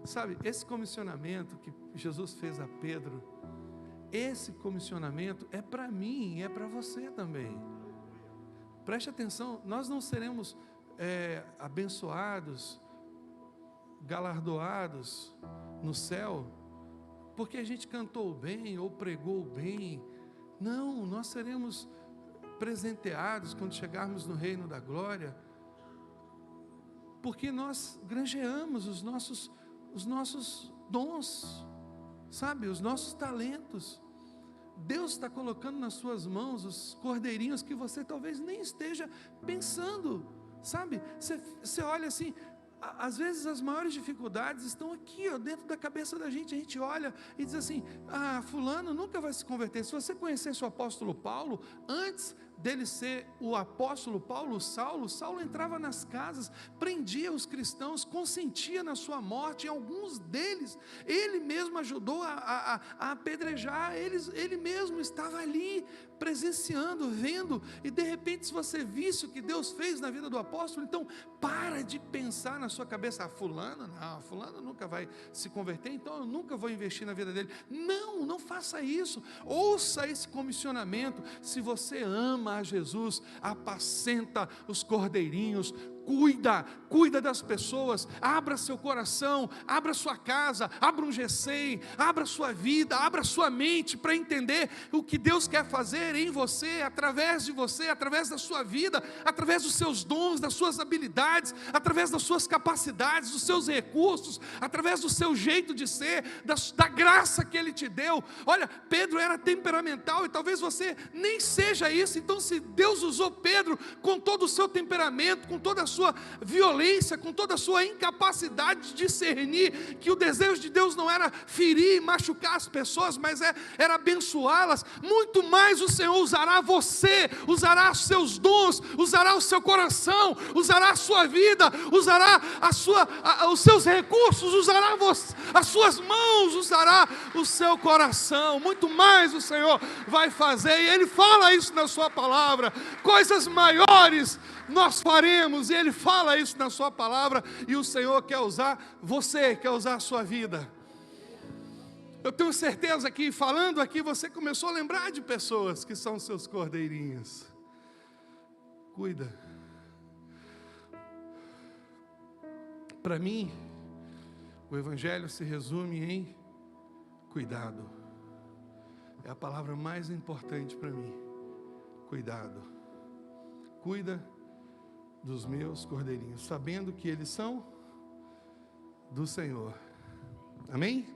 Sabe, esse comissionamento que Jesus fez a Pedro, esse comissionamento é para mim e é para você também. Preste atenção, nós não seremos abençoados, galardoados no céu, porque a gente cantou bem ou pregou bem. Não, nós seremos presenteados quando chegarmos no reino da glória, porque nós granjeamos os nossos dons, sabe, os nossos talentos. Deus está colocando nas suas mãos os cordeirinhos que você talvez nem esteja pensando, sabe, você olha assim. Às vezes as maiores dificuldades estão aqui, ó, dentro da cabeça da gente. A gente olha e diz assim, fulano nunca vai se converter. Se você conhecesse o apóstolo Paulo, antes dele ser o apóstolo Paulo, Saulo entrava nas casas, prendia os cristãos, consentia na sua morte, e alguns deles, ele mesmo ajudou a apedrejar, ele mesmo estava ali, presenciando, vendo, e de repente se você visse o que Deus fez na vida do apóstolo, então para de pensar na sua cabeça, fulano nunca vai se converter, então eu nunca vou investir na vida dele. Não faça isso. Ouça esse comissionamento. Se você ama a Jesus, apacenta os cordeirinhos, cuida das pessoas, abra seu coração, abra sua casa, abra um G100, abra sua vida, abra sua mente para entender o que Deus quer fazer em você, através de você, através da sua vida, através dos seus dons, das suas habilidades, através das suas capacidades, dos seus recursos, através do seu jeito de ser, da graça que Ele te deu. Olha, Pedro era temperamental e talvez você nem seja isso. Então, se Deus usou Pedro com todo o seu temperamento, com toda a sua violência, violência, com toda a sua incapacidade de discernir que o desejo de Deus não era ferir e machucar as pessoas, mas era abençoá-las, muito mais o Senhor usará você, usará os seus dons, usará o seu coração, usará a sua vida, usará os seus recursos, usará as suas mãos, usará o seu coração. Muito mais o Senhor vai fazer, e Ele fala isso na sua palavra. Coisas maiores nós faremos, e Ele fala isso na sua palavra, e o Senhor quer usar você, quer usar a sua vida. Eu tenho certeza que falando aqui, você começou a lembrar de pessoas que são seus cordeirinhos. Cuida. Para mim, o Evangelho se resume em cuidado. É a palavra mais importante para mim. Cuidado. Cuida dos meus cordeirinhos, sabendo que eles são do Senhor. Amém?